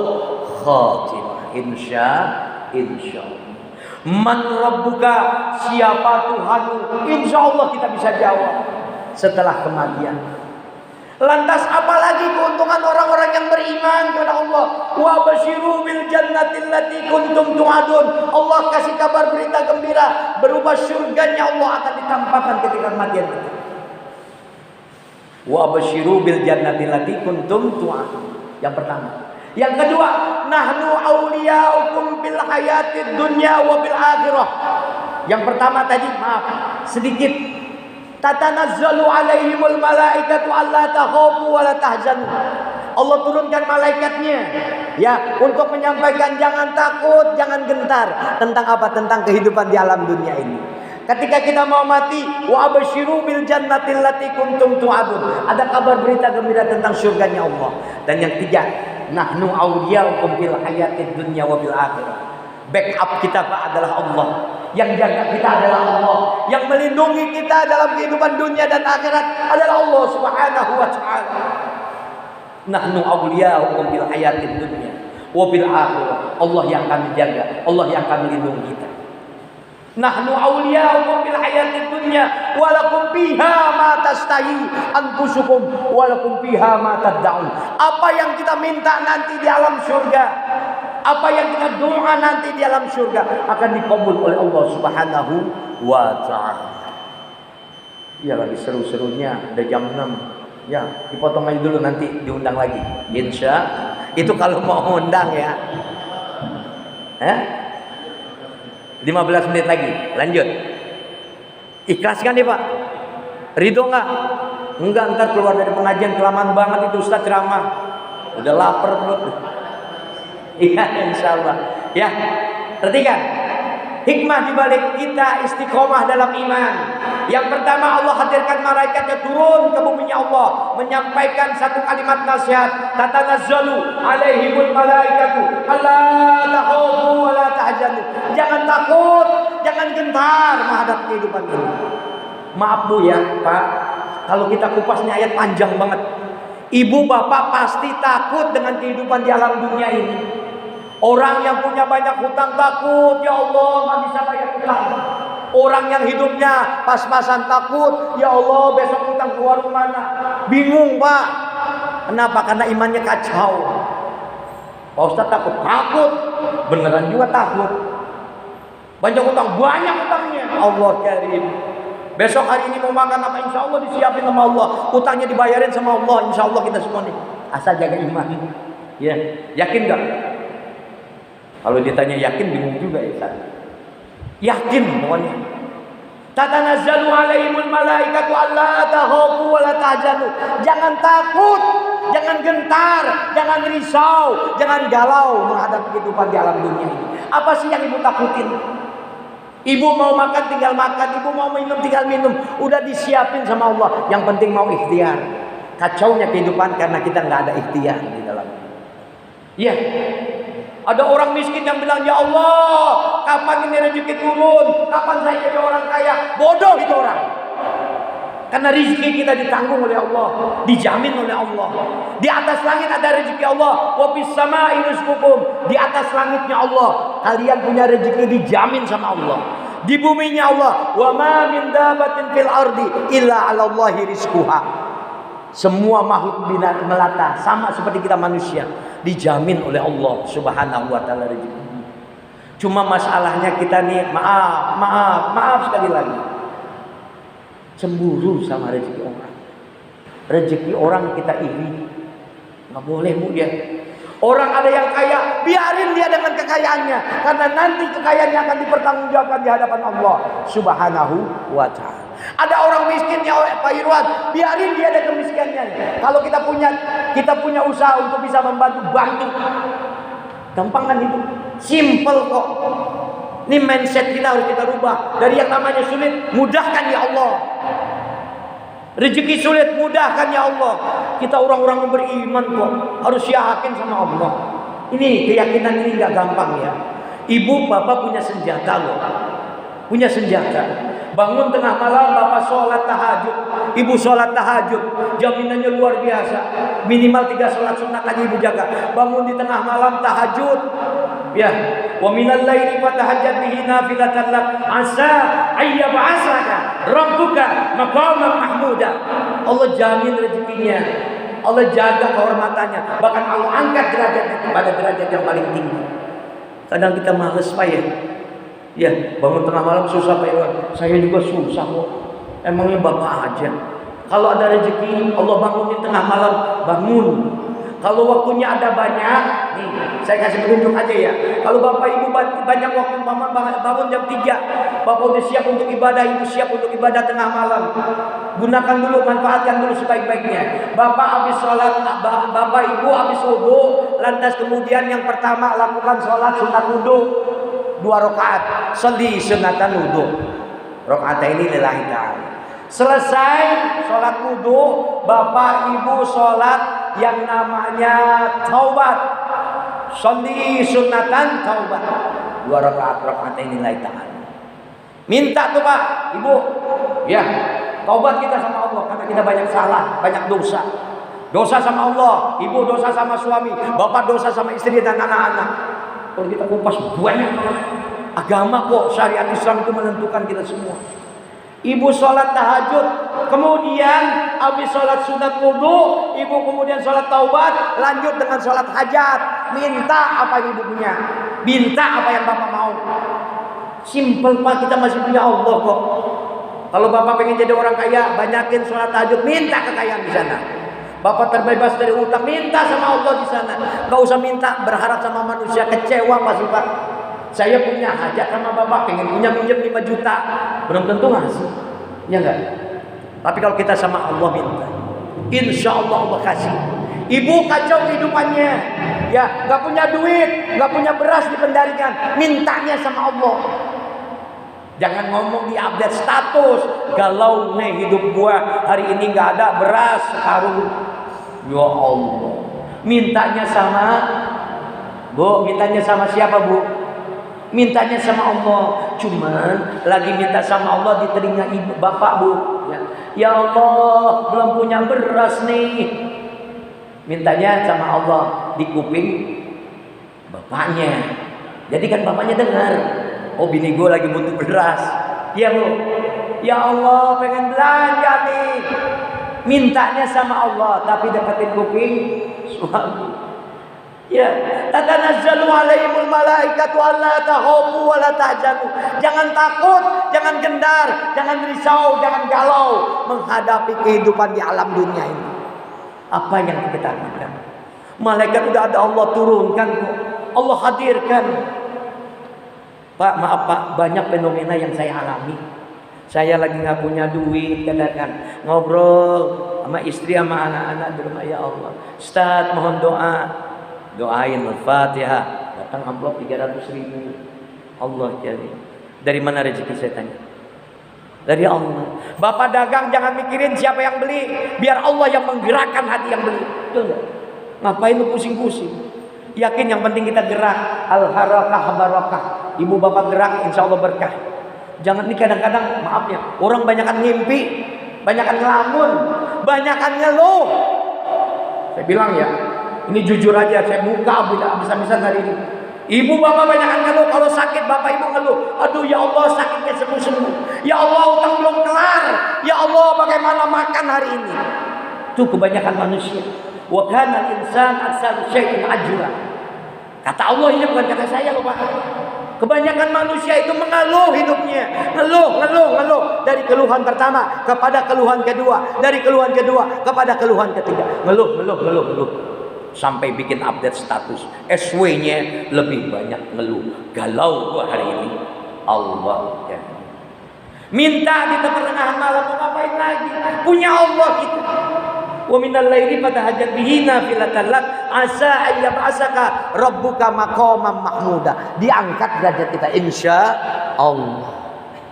khatimah. Insya Allah. Man rabbuka, siapa Tuhanmu? Insya Allah kita bisa jawab setelah kematian. Lantas apalagi keuntungan orang-orang yang beriman kepada Allah? Wa basyiru bil jannatil lati kuntum tu'adun. Allah kasih kabar berita gembira berupa surganya Allah akan ditampakkan ketika kematian kita. Wa basyiru bil jannatil lati kuntum tu'adun. Yang pertama. Yang kedua, nahnu auliyaukum bil hayatid dunya wa bil akhirah. Yang pertama tadi, maaf sedikit, tatanazzalu alaihimul malaikatu alla takhafu wa la tahzanu. Allah turunkan malaikatnya ya untuk menyampaikan jangan takut, jangan gentar. Tentang apa? Tentang kehidupan di alam dunia ini. Ketika kita mau mati, wa absyiru bil jannatil lati kuntum tu'adun. Ada kabar berita gembira tentang surganya Allah. Dan yang ketiga, nahnu awliyaukum bil hayatid dunya wa bil akhirah. Backup kita Pak adalah Allah. Yang jaga kita adalah Allah. Yang melindungi kita dalam kehidupan dunia dan akhirat adalah Allah Subhanahu wa taala. Nahnu awliyaukum bil hayatid dunya wa bil akhirah. Allah yang kami jaga, Allah yang akan melindungi kita. Nahnu awliyaukum bil hayatid dunya wa lakum fiha ma tastahi anfusukum wa lakum fiha ma tad'un. Apa yang kita minta nanti di alam surga, apa yang kita doa nanti di alam surga akan dikabul oleh Allah Subhanahu wa taala. Ya lagi seru-serunya, udah jam 6. Ya, dipotong aja dulu, nanti diundang lagi. Insya itu kalau mau undang ya. 15 menit lagi, lanjut. Ikhlas kan ya Pak? Ridho nggak? Enggak, ntar keluar dari pengajian kelamaan banget itu Ustaz ceramah. Udah lapar perut. Iya, insya Allah. Ya, perhatikan hikmah dibalik kita istiqomah dalam iman. Yang pertama, Allah hadirkan malaikatnya turun ke buminya Allah, menyampaikan satu kalimat nasihat. Tatanazzalu alaihimul malaikatu alla takhafu wa la tahzanu. Jangan takut, jangan gentar menghadap kehidupan ini. Maaf Bu ya Pak, kalau kita kupas ini ayat panjang banget. Ibu bapak pasti takut dengan kehidupan di alam dunia ini. Orang yang punya banyak hutang takut, ya Allah nggak bisa bayar hutang. Orang yang hidupnya pas-pasan takut, ya Allah besok hutang keluar mana? Bingung Pak. Kenapa? Karena imannya kacau. Pak Ustaz takut, beneran juga takut. Banyak hutang, banyak hutangnya. Allah karim. Besok hari ini mau makan apa? Insya Allah disiapin sama Allah. Hutangnya dibayarin sama Allah. Insya Allah kita semua nih. Asal jaga iman. Ya, yakin gak? Kalau ditanya yakin bingung juga ya Ustaz. Yakin pokoknya. Tatanazzalu alaihimul malaikatu alla takhafu wa la tahzanu. Jangan takut, jangan gentar, jangan risau, jangan galau menghadapi kehidupan di alam dunia ini. Apa sih yang ibu takutin? Ibu mau makan tinggal makan, ibu mau minum tinggal minum, udah disiapin sama Allah. Yang penting mau ikhtiar. Kacaunya kehidupan karena kita nggak ada ikhtiar di dalam. Ya, ada orang miskin yang bilang, ya Allah, kapan ini rezeki turun? Kapan saya jadi orang kaya? Bodoh itu orang. Karena rezeki kita ditanggung oleh Allah, dijamin oleh Allah. Di atas langit ada rezeki Allah. Wa fis samaa'i rizqukum. Di atas langitnya Allah, kalian punya rezeki dijamin sama Allah. Di buminya Allah, wa ma min dabatin fil ardi illa 'ala Allahi rizquha. Semua makhluk binatang melata sama seperti kita manusia, dijamin oleh Allah Subhanahu wa taala rezeki. Cuma masalahnya kita nih maaf sekali lagi. Cemburu sama rezeki orang. Rezeki orang kita iri. Nggak boleh bu ya. Orang ada yang kaya, biarin dia dengan kekayaannya, karena nanti kekayaannya akan dipertanggungjawabkan di hadapan Allah Subhanahu wa taala. Ada orang miskin ya Pak Irwan, biarin dia dengan kemiskinannya. Kalau kita punya usaha untuk bisa bantu. Gampang kan itu? Simple kok. Ini mindset kita harus kita rubah. Dari yang namanya sulit, mudahkan ya Allah. Rezeki sulit, mudahkan ya Allah. Kita orang-orang yang beriman kok, harus yakin sama Allah. Ini keyakinan ini nggak gampang ya. Ibu bapak punya senjata loh. Punya senjata. Bangun tengah malam bapak sholat tahajud. Ibu sholat tahajud. Jaminannya luar biasa. Minimal 3 sholat sunat aja ibu jaga. Bangun di tengah malam tahajud. Ya, wa minal laili fatahajjat bihi nafilatan lak asa ayyab'asaka rabbuka maqaman mahmuda. Allah jamin rezekinya. Allah jaga kehormatannya. Bahkan Allah angkat derajatnya kepada derajat yang paling tinggi. Kadang kita males Pak ya. Ya, bangun tengah malam susah Pak Irwan. Saya juga susah kok. Emangnya Bapak aja. Kalau ada rezeki, Allah bangun di tengah malam, bangun. Kalau waktunya ada banyak, nih saya kasih petunjuk aja ya. Kalau bapak ibu banyak waktu, mama bangun jam 3, bapak udah siap untuk ibadah, ibu siap untuk ibadah tengah malam. Gunakan dulu, manfaatkan dulu sebaik-baiknya. Bapak habis sholat, bapak ibu habis wudu, lantas kemudian yang pertama lakukan sholat sunat wudu 2 rakaat, sholli sunatan wudu. Rakaat ini lillahi ta'ala. Selesai sholat wudu, bapak ibu sholat yang namanya taubat, sholli sunatan taubat, 2 rakaat ini lillahi ta'ala. Minta tuh Pak, Ibu, ya taubat kita sama Allah karena kita banyak salah, banyak dosa. Dosa sama Allah, ibu dosa sama suami, bapak dosa sama istri dan anak-anak. Kalau kita kupas banyak banget. Agama kok, syariat Islam itu menentukan kita semua. Ibu sholat tahajud, kemudian habis sholat sunat wudu, ibu kemudian sholat taubat, lanjut dengan sholat hajat. Minta apa yang ibu punya, minta apa yang bapak mau. Simple Pak, kita masih punya Allah kok. Kalau bapak pengen jadi orang kaya, banyakin sholat tahajud, minta kekayaan di sana. Bapak terbebas dari utang, minta sama Allah di sana. Gak usah minta berharap sama manusia, kecewa pasti Pak. Saya punya hajat sama bapak, pengen punya minjem 5 juta, belum tentu ngasih, ya enggak? Tapi kalau kita sama Allah minta, insya Allah Allah kasih. Ibu kacau kehidupannya, ya nggak punya duit, nggak punya beras dikendalikan, mintanya sama Allah. Jangan ngomong di update status, galau nih hidup gua hari ini nggak ada beras sekarung. Ya Allah, mintanya sama Bu, mintanya sama siapa Bu? Mintanya sama Allah. Cuman lagi minta sama Allah di telinga ibu bapak Bu. Ya Allah, belum punya beras nih. Mintanya sama Allah di kuping bapaknya. Jadi kan bapaknya dengar, oh bini gue lagi butuh beras. Iya Bu. Ya Allah, pengen belanja nih. Mintanya sama Allah, tapi dapetin kuping suami. Ya, tatanazzalu alaihimul malaikatu alla takhafu wa la tahzanu. Jangan takut, jangan gendar, jangan risau, jangan galau menghadapi kehidupan di alam dunia ini. Apa yang kita lakukan? Malaikat udah ada Allah turunkan kok. Allah hadirkan. Pak, maaf Pak, banyak fenomena yang saya alami. Saya lagi nggak punya duit, katakan ngobrol sama istri sama anak-anak di rumah, ya Allah, Ustaz mohon doa, doain Al-Fatihah, datang amplop 300.000. Allah jadi, dari mana rezeki saya tanya? Dari Allah. Bapak dagang jangan mikirin siapa yang beli, biar Allah yang menggerakkan hati yang beli. Betul nggak? Ngapain lu pusing-pusing? Yakin yang penting kita gerak. Al-harakah barakah. Ibu bapak gerak, insya Allah berkah. Jangan nih kadang-kadang, maaf ya, orang banyakan ngimpi, banyakan ngelamun, banyakan ngeluh. Saya bilang ya, ini jujur aja, saya buka bisa-bisa hari ini. Ibu bapak banyakan ngeluh, kalau sakit bapak ibu ngeluh. Aduh ya Allah, sakitnya sembuh-sembuh. Ya Allah, utang belum kelar. Ya Allah, bagaimana makan hari ini? Itu kebanyakan manusia. Wa kana al-insan aktsara syai'in ajra. Kata Allah, ini bukan kata saya loh Pak. Kebanyakan manusia itu mengeluh hidupnya, ngeluh dari keluhan pertama kepada keluhan kedua, dari keluhan kedua kepada keluhan ketiga, ngeluh. Sampai bikin update status, SW-nya lebih banyak ngeluh, galau gua hari ini. Allah ya. Minta di pertengahan malam, mau ngapain lagi? Punya Allah kita. Wa minal laili fatahajjat bihi nafilatan lak asa ayyab'asaka rabbuka maqaman mahmuda. Diangkat derajat kita insya Allah.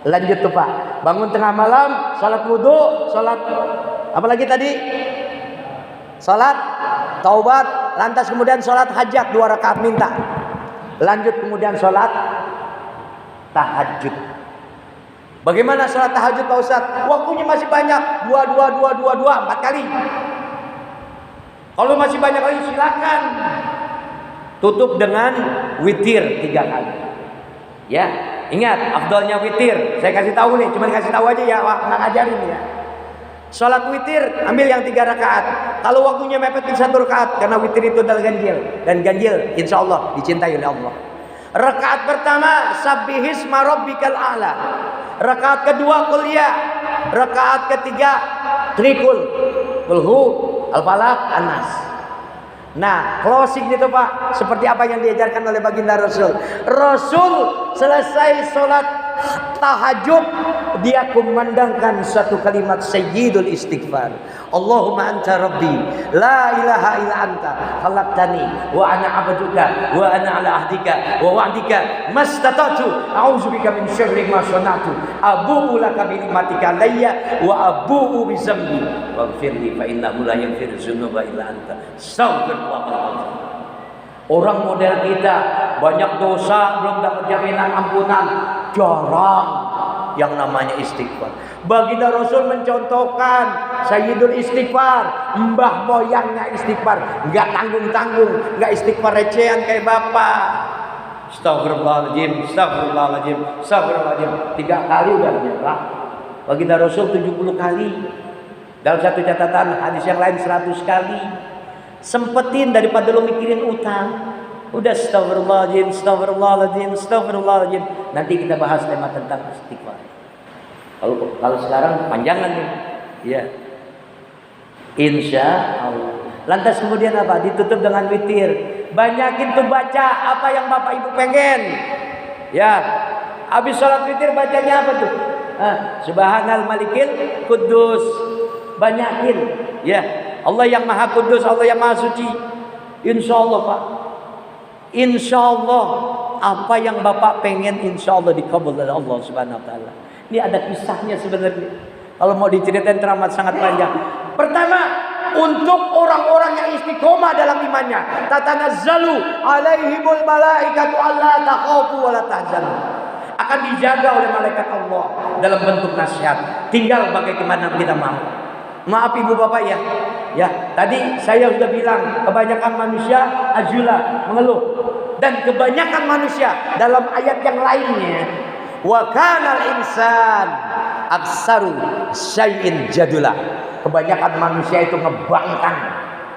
Lanjut tuh Pak, bangun tengah malam, salat wudu, salat apa lagi tadi? Salat taubat, lantas kemudian salat hajat 2 rakaat minta. Lanjut kemudian salat tahajud. Bagaimana salat tahajud Pak Ustaz? Waktunya masih banyak, 4 kali. Kalau masih banyak lagi silakan. Tutup dengan witir 3 kali. Ya, ingat afdalnya witir. Saya kasih tahu nih, cuma kasih tahu aja ya, nggak ngajarin ya. Salat witir ambil yang 3 rakaat. Kalau waktunya mepet di 1 rakaat, karena witir itu adalah ganjil, dan ganjil insya Allah dicintai oleh Allah. Rakaat pertama sabbihisma rabbikal a'la. Rakaat kedua kuliah. Rakaat ketiga trikul, kulhu, al-falaq, an-nas. Nah, closing itu Pak, seperti apa yang diajarkan oleh baginda Rasul. Rasul selesai sholat tahajud, dia kumandangkan satu kalimat sayyidul istighfar. Allahumma anta rabbi, la ilaha illa anta, khalaqtani wa ana abduka wa ana ala ahdika wa wa'dika mastata'tu, a'udzubika min syarri ma sana'tu, abu'u laka bi ni'matika alayya wa abu'u bi dzambi waghfirli fa innahu la yaghfiru dzunuba illa anta. Astaghfirullahaladzim. Orang model kita banyak dosa belum dapat jaminan ampunan, jarang yang namanya istighfar. Baginda Rasul mencontohkan sayyidul istighfar, mbah moyangnya istighfar, enggak tanggung-tanggung, enggak istighfar recehan kayak bapak. Astagfirullahaladzim, astagfirullahaladzim, astagfirullahaladzim. 3 kali udah nyerah. Baginda Rasul 70 kali. Dalam satu catatan hadis yang lain 100 kali. Sempetin daripada lo mikirin utang. Udah astagfirullahaladzim, astagfirullahaladzim, astagfirullahaladzim. Nanti kita bahas tema tentang istighfar. Kalau sekarang panjangan nih. Ya. Insya Allah. Lantas kemudian apa? Ditutup dengan witir. Banyakin tuh baca apa yang Bapak Ibu pengen. Ya. Habis sholat witir bacanya apa tuh? Subhanal malikil kudus. Banyakin. Ya. Allah yang maha kudus, Allah yang maha suci. Insya Allah Pak. Insya Allah apa yang Bapak pengen insya Allah dikabul oleh Allah Subhanahu Wa Taala. Ini ada kisahnya sebenarnya. Kalau mau diceritain teramat sangat panjang. Pertama, untuk orang-orang yang istiqomah dalam imannya, tatanazzalu alaihimul malaikatu alla takhafu wa la tahzanu. Akan dijaga oleh malaikat Allah dalam bentuk nasihat. Tinggal bagaimana kita mau. Maaf ibu bapak ya. Ya, tadi saya sudah bilang kebanyakan manusia ajula, mengeluh. Dan kebanyakan manusia dalam ayat yang lainnya, wa kanal insan aksaru syai'in jadula. Kebanyakan manusia itu ngebangkang.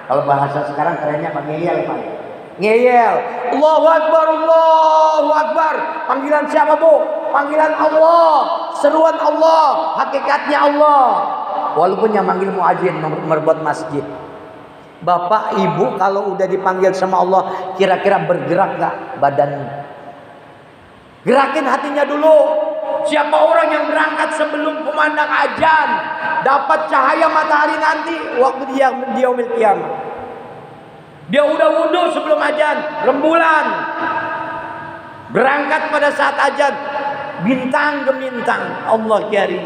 Kalau bahasa sekarang kerennya apa? Ngeyel Pak. Ngeyel. Allahu Akbar, Allahu Akbar. Panggilan siapa Bu? Panggilan Allah. Seruan Allah. Hakikatnya Allah. Walaupun yang manggil muadzin merbuat masjid. Bapak ibu kalau udah dipanggil sama Allah, kira-kira bergerak gak badannya? Gerakin hatinya dulu. siapa orang yang berangkat sebelum kumandang azan, dapat cahaya matahari nanti waktu dia yaumil qiyamah. Dia udah wudu sebelum azan, rembulan. Berangkat pada saat azan, bintang gemintang, Allah kiari.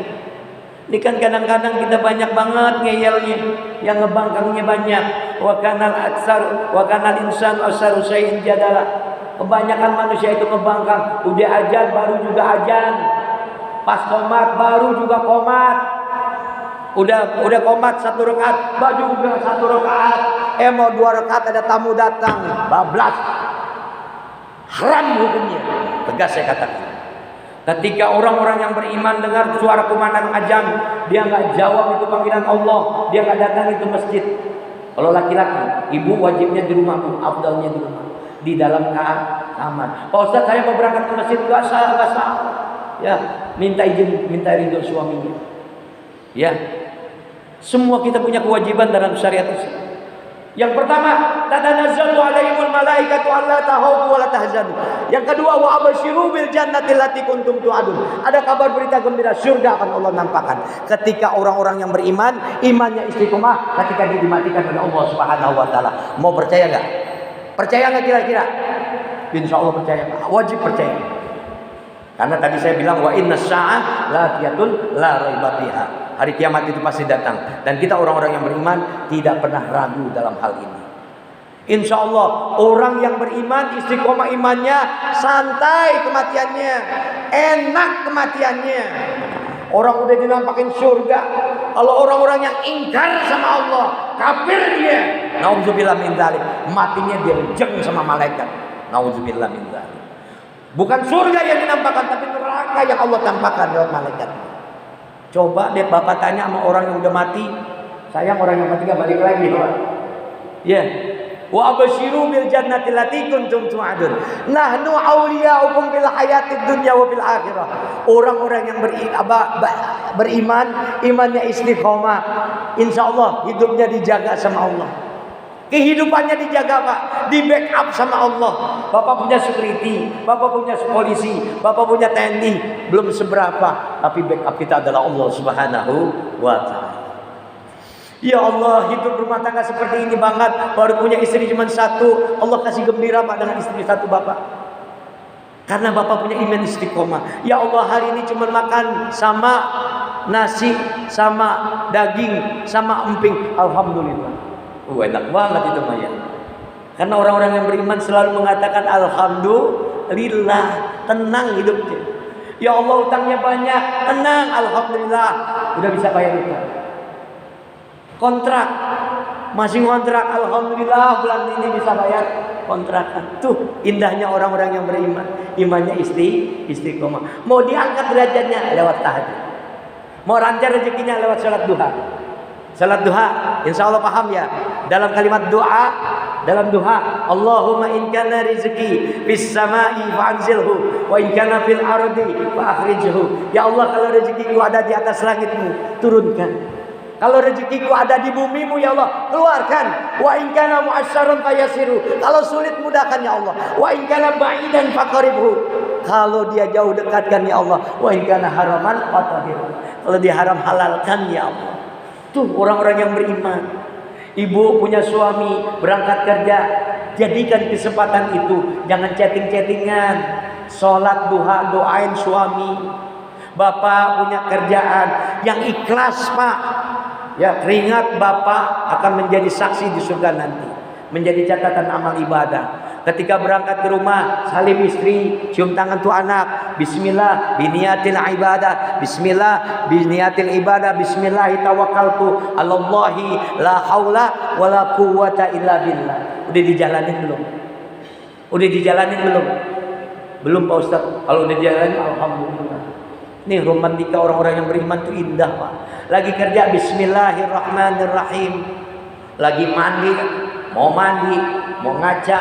Ini kan kadang-kadang kita banyak banget ngeyelnya, yang ngebangkangnya banyak. Wa kanal insan aksaru syai'in jadala. Kebanyakan manusia itu ngebangkang, udah azan baru juga azan. Pas qomat baru juga qomat. Udah qomat 1 rakaat, baru juga 1 rakaat. Mau 2 rakaat ada tamu datang, bablas. Haram hukumnya. Tegas saya katakan. Ketika orang-orang yang beriman dengar suara kumandang azan, dia nggak jawab itu panggilan Allah, dia nggak datang itu masjid. Kalau laki-laki, ibu wajibnya di rumah, afdalnya di rumah, di dalam kamar. Pak Ustaz, saya mau berangkat ke masjid, nggak sah. Ya, minta izin, minta ridho suaminya. Ya, semua kita punya kewajiban dalam syariat Islam. Yang pertama, tatanazzalu alaihimul malaikatu alla takhawfu wa la tahzanu. Yang kedua, wa abasyiru bil jannati allati kuntum tu'adun. Ada kabar berita gembira, surga akan Allah nampakkan. Ketika orang-orang yang beriman, imannya istiqomah ketika dimatikan oleh Allah Subhanahu wa taala. Mau percaya enggak? Percaya enggak kira-kira? Insyaallah percaya. Wajib percaya. Karena tadi saya bilang wa inna sa'ah latiyatul la raiba fiha. Hari kiamat itu pasti datang, dan kita orang-orang yang beriman tidak pernah ragu dalam hal ini. Insya Allah orang yang beriman istiqomah imannya, santai kematiannya, enak kematiannya. Orang udah dinampakin surga. Kalau orang-orang yang ingkar sama Allah, kafir dia, nauzubillah min dzalik, matinya dia jeng sama malaikat. Nauzubillah min dzalik. Bukan surga yang dinampakkan, tapi neraka yang Allah tampakkan lewat malaikat. Coba deh Bapak tanya sama orang yang udah mati. Sayang orang yang mati gak balik lagi, Pak. Ya. Wa abasyiru bil jannati allati kuntum tu'adun. Nahnu auliya'ukum fil hayatid dunya wa fil akhirah. Orang-orang yang beriman, imannya istiqomah, insyaallah hidupnya dijaga sama Allah. Kehidupannya dijaga, Pak, di backup sama Allah. Bapak punya security, Bapak punya polisi, Bapak punya TNI, belum seberapa, tapi backup kita adalah Allah Subhanahu wa taala. Ya Allah, hidup rumah tangga seperti ini banget, baru punya istri cuma 1, Allah kasih gembira Pak dengan istri 1 Bapak. Karena Bapak punya iman istiqomah. Ya Allah, hari ini cuma makan sama nasi, sama daging, sama emping, alhamdulillah. Enak banget itu Maya. Karena orang-orang yang beriman selalu mengatakan alhamdulillah, tenang hidupnya. Ya Allah, utangnya banyak, tenang, alhamdulillah, udah bisa bayar utang. Kontrak, masih kontrak, alhamdulillah bulan ini bisa bayar kontrakan. Tuh indahnya orang-orang yang beriman, imannya istiqomah. Mau diangkat derajatnya lewat tahajud, mau lancar rezekinya lewat salat duha. Salat duha, insya Allah paham ya. Dalam kalimat doa, dalam doa, Allahumma in kana rizqi fis sama'i fa'anzilhu wa in kana fil ardi fa'akhrijhu. Ya Allah, kalau rezekiku ada di atas langitmu, turunkan. Kalau rezekiku ada di bumimu, ya Allah, keluarkan. Wa in kana mu'asyarun fayasiru. Kalau sulit, mudahkan ya Allah. Wa in kana ba'idan faqribhu. Kalau dia jauh, dekatkan ya Allah. Wa in kana haraman fatahhirhu. Kalau dia haram, halalkan ya Allah. Tuh orang-orang yang beriman. Ibu punya suami berangkat kerja, jadikan kesempatan itu, jangan chatting-chattingan. Sholat duha, doain suami. Bapak punya kerjaan yang ikhlas Pak, ya, keringat Bapak akan menjadi saksi di surga nanti, menjadi catatan amal ibadah. Ketika berangkat ke rumah, salim istri, cium tangan tuh anak. Bismillah biniyatil ibadah. Bismillah biniyatil ibadah. Bismillahi tawakkaltu 'alallahi la haula wala quwwata illa billah. Udah dijalanin belum? Udah dijalanin belum? Belum Pak Ustaz. Kalau udah dijalanin, alhamdulillah. Nih romantika orang-orang yang beriman tuh indah Pak. Lagi kerja, bismillahirrahmanirrahim. Lagi mandi, mau ngaca,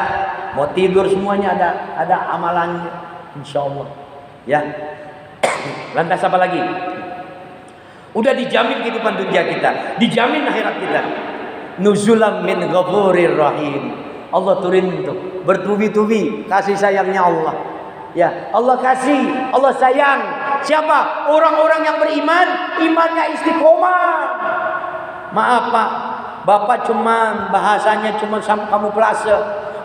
mau tidur, semuanya ada amalannya, insyaallah. Ya. Lantas apa lagi? Udah dijamin kehidupan dunia kita, dijamin akhirat kita. Nuzulam min ghafurir rahim. Allah turun tuh bertubi-tubi kasih sayangnya Allah. Ya, Allah kasih, Allah sayang. Siapa? Orang-orang yang beriman, imannya istiqomah. Maaf Pak, Bapak cuman bahasanya cuma kamu pelase.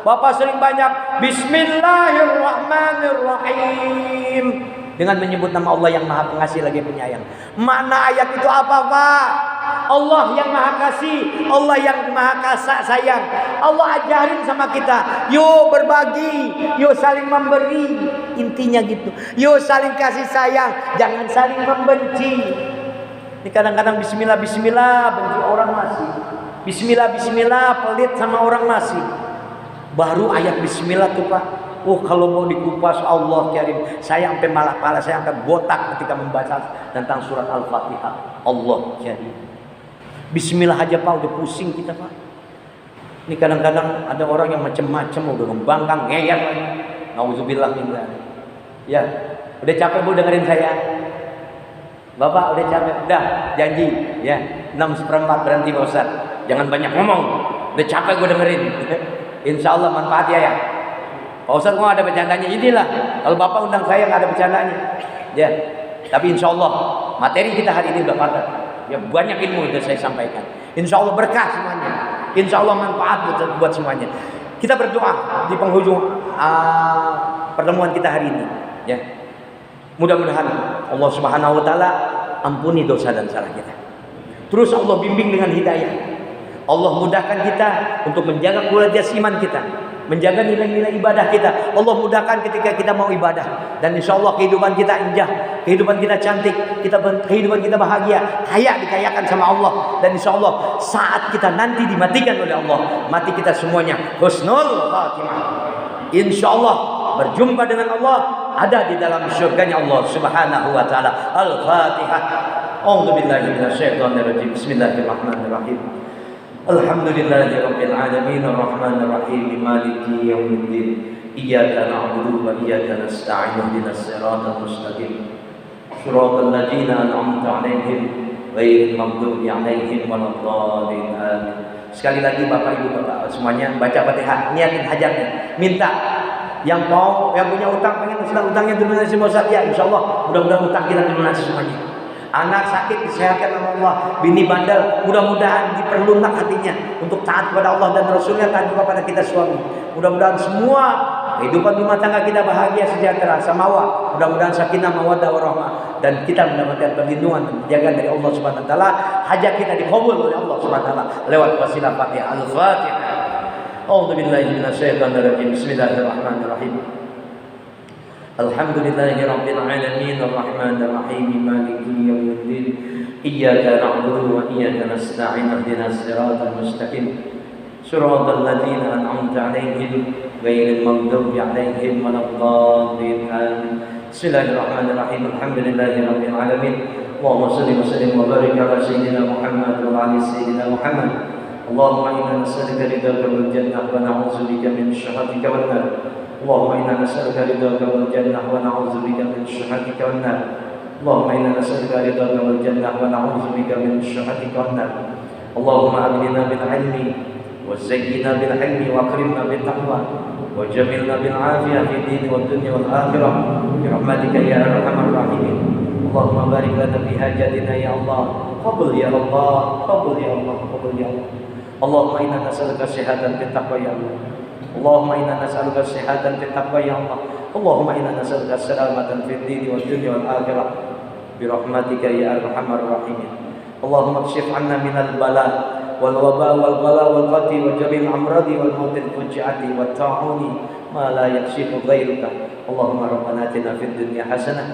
Bapak sering banyak Bismillahirrahmanirrahim dengan menyebut nama Allah yang Maha Pengasih lagi Penyayang. Makna ayat itu apa Pak? Allah yang Maha Kasih, Allah yang Maha Sayang. Allah ajarin sama kita, yuk berbagi, yuk saling memberi. Intinya gitu. Yuk saling kasih sayang, jangan saling membenci. Ini kadang-kadang bismillah bismillah benci orang masih. Bismillah bismillah pelit sama orang masih. Baru ayat bismillah tuh Pak. Oh kalau mau dikupas Allah Karim, saya sampai malah kepala saya akan botak ketika membaca tentang surat Al-Fatihah. Allah Karim. Bismillah aja Pak udah pusing kita Pak. Ini kadang-kadang ada orang yang macam-macam udah membangkang ngeyel lagi. Nauzubillah min dzalik. Ya, udah capek Bu dengerin saya. Bapak udah capek, udah janji ya 6/4 berhenti Pak Ustaz. Jangan banyak ngomong. Udah capek gue dengerin. Insya Allah manfaat ya. Pak Ustaz kok ada bercandanya, inilah. Kalau Bapak undang saya nggak ada bercandanya. Ya. Tapi insya Allah materi kita hari ini udah padat. Ya banyak ilmu yang saya sampaikan. Insya Allah berkah semuanya. Insya Allah manfaat buat semuanya. Kita berdoa di penghujung pertemuan kita hari ini. Ya. Mudah-mudahan Allah Subhanahu Wa Taala ampuni dosa dan salah kita. Terus Allah bimbing dengan hidayah. Allah mudahkan kita untuk menjaga kualitas iman kita, menjaga nilai-nilai ibadah kita. Allah mudahkan ketika kita mau ibadah, dan insya Allah kehidupan kita indah, kehidupan kita cantik, kehidupan kita bahagia, dikayakan sama Allah. Dan insya Allah saat kita nanti dimatikan oleh Allah, mati kita semuanya husnul khatimah. Insya Allah berjumpa dengan Allah ada di dalam surganya Allah Subhanahu Wa Taala. Al-Fatihah. A'udzubillahi minasyaitonirrajim. Bismillahirrahmanirrahim. Alhamdulillahirabbil alamin arrahmanir rahim maliki yaumiddin iyyaka na'budu wa iyyaka nasta'in ihdinas siratal mustaqim siratal ladzina an'amta 'alaihim ghairil maghdubi 'alaihim waladdallin amin. Sekali lagi Bapak Ibu Bapak semuanya baca Fatihah, niatin hajatnya, minta yang punya utang pengen Ustaz utangnya dilunasi Ustaz ya insyaallah mudah-mudahan utang kita dilunasi semuanya. Anak sakit disehatkan sama Allah, bini bandel mudah-mudahan diperlunak hatinya untuk taat kepada Allah dan Rasulnya, taat kepada kita suami. Mudah-mudahan semua kehidupan rumah tangga kita bahagia sejahtera samawa. Mudah-mudahan sakinah mawaddah warahmah dan kita mendapatkan perlindungan dan penjagaan dari Allah Subhanahu Wa Taala. Hajat kita dikabul oleh Allah Subhanahu Wa Taala lewat wasilah Fatihah. Al-Fatihah. A'udzubillahi minasyaitonirrajim. Bismillahirrahmanirrahim. Alhamdulillahirabbil alamin arrahmanir rahim maliki yaumiddin iyyaka na'budu wa iyyaka nasta'in ihdinas siratal mustaqim siratal ladzina an'amta 'alaihim ghairil maghdubi 'alaihim waladdallin amin. Bismillahirrahmanirrahim. Alhamdulillahirabbil alamin. Allahumma shalli wa sallim wa barik ala sayyidina Muhammad wa ala sayyidina Muhammad. Allahumma inna nas'aluka ridhaka wal jannah wa na'udzubika min syahhatika wan nar. اللهم إنا نسألك رضاك والجنة ونعوذ بك من سخطك والنار. اللهم إنا نسألك رضاك والجنة ونعوذ بك من سخطك والنار. اللهم أغننا بالعلم وزينا بالحلم وأكرمنا بالتقوى وجملنا بالعافية في الدين والدنيا والآخرة برحمتك يا أرحم الراحمين. اللهم بارك لنا في حاجاتنا يا الله. قبل يا الله، قبل يا الله، قبل يا الله. اللهم إنا نسألك صحة في التقوى يا الله. اللهم إنا نسألك الصحة في التقوى يا الله. اللهم إنا نسألك السلامة في الدين والدنيا والآخرة برحمتك يا أرحم الراحمين. اللهم اكشف عنا من البلاء والوباء والغلاء والقتل وجميع الأمراض والموت الفجعة والطاعون ما لا يكشف غيرك. اللهم ربنا آتنا في الدنيا حسنة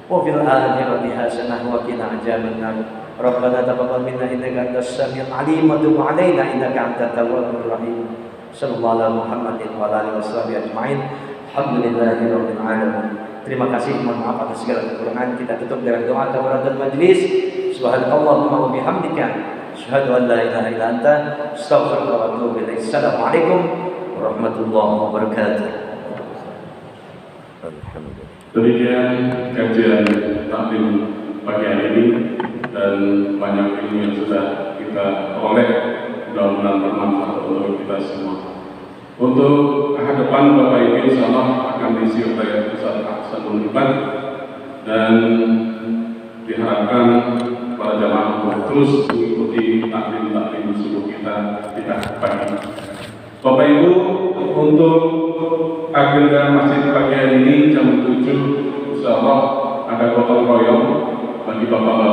وفي الآخرة حسنة وقنا عذاب النار. ربنا تقبل منا إنك أنت السميع العليم وتب علينا إنك أنت التواب الرحيم. Sallallahu alaihi Muhammadin wa alihi washabihi ajmain. Alhamdulillahirabbil alamin. Terima kasih, mohon maaf atas segala kekurangan. Kita tutup dengan doa kafaratul majlis. Subhanakallahumma wa bihamdika asyhadu an la ilaha illa anta astaghfiruka wa atubu ilaik. Assalamualaikum warahmatullahi wabarakatuh. Alhamdulillah. Demikian kajian taklim pagi hari ini dan banyak ilmu yang sudah kita oleh. Mudah-mudahan bermanfaat untuk kita semua. Untuk ke depan Bapak Ibu insyaallah akan diisi oleh Ustaz Ahsanul Iman dan diharapkan para jamaah untuk terus mengikuti taklim subuh kita pagi. Bapak Ibu, untuk agenda masjid pagi hari ini jam 7 insya Allah ada gotong royong bagi bapak-bapak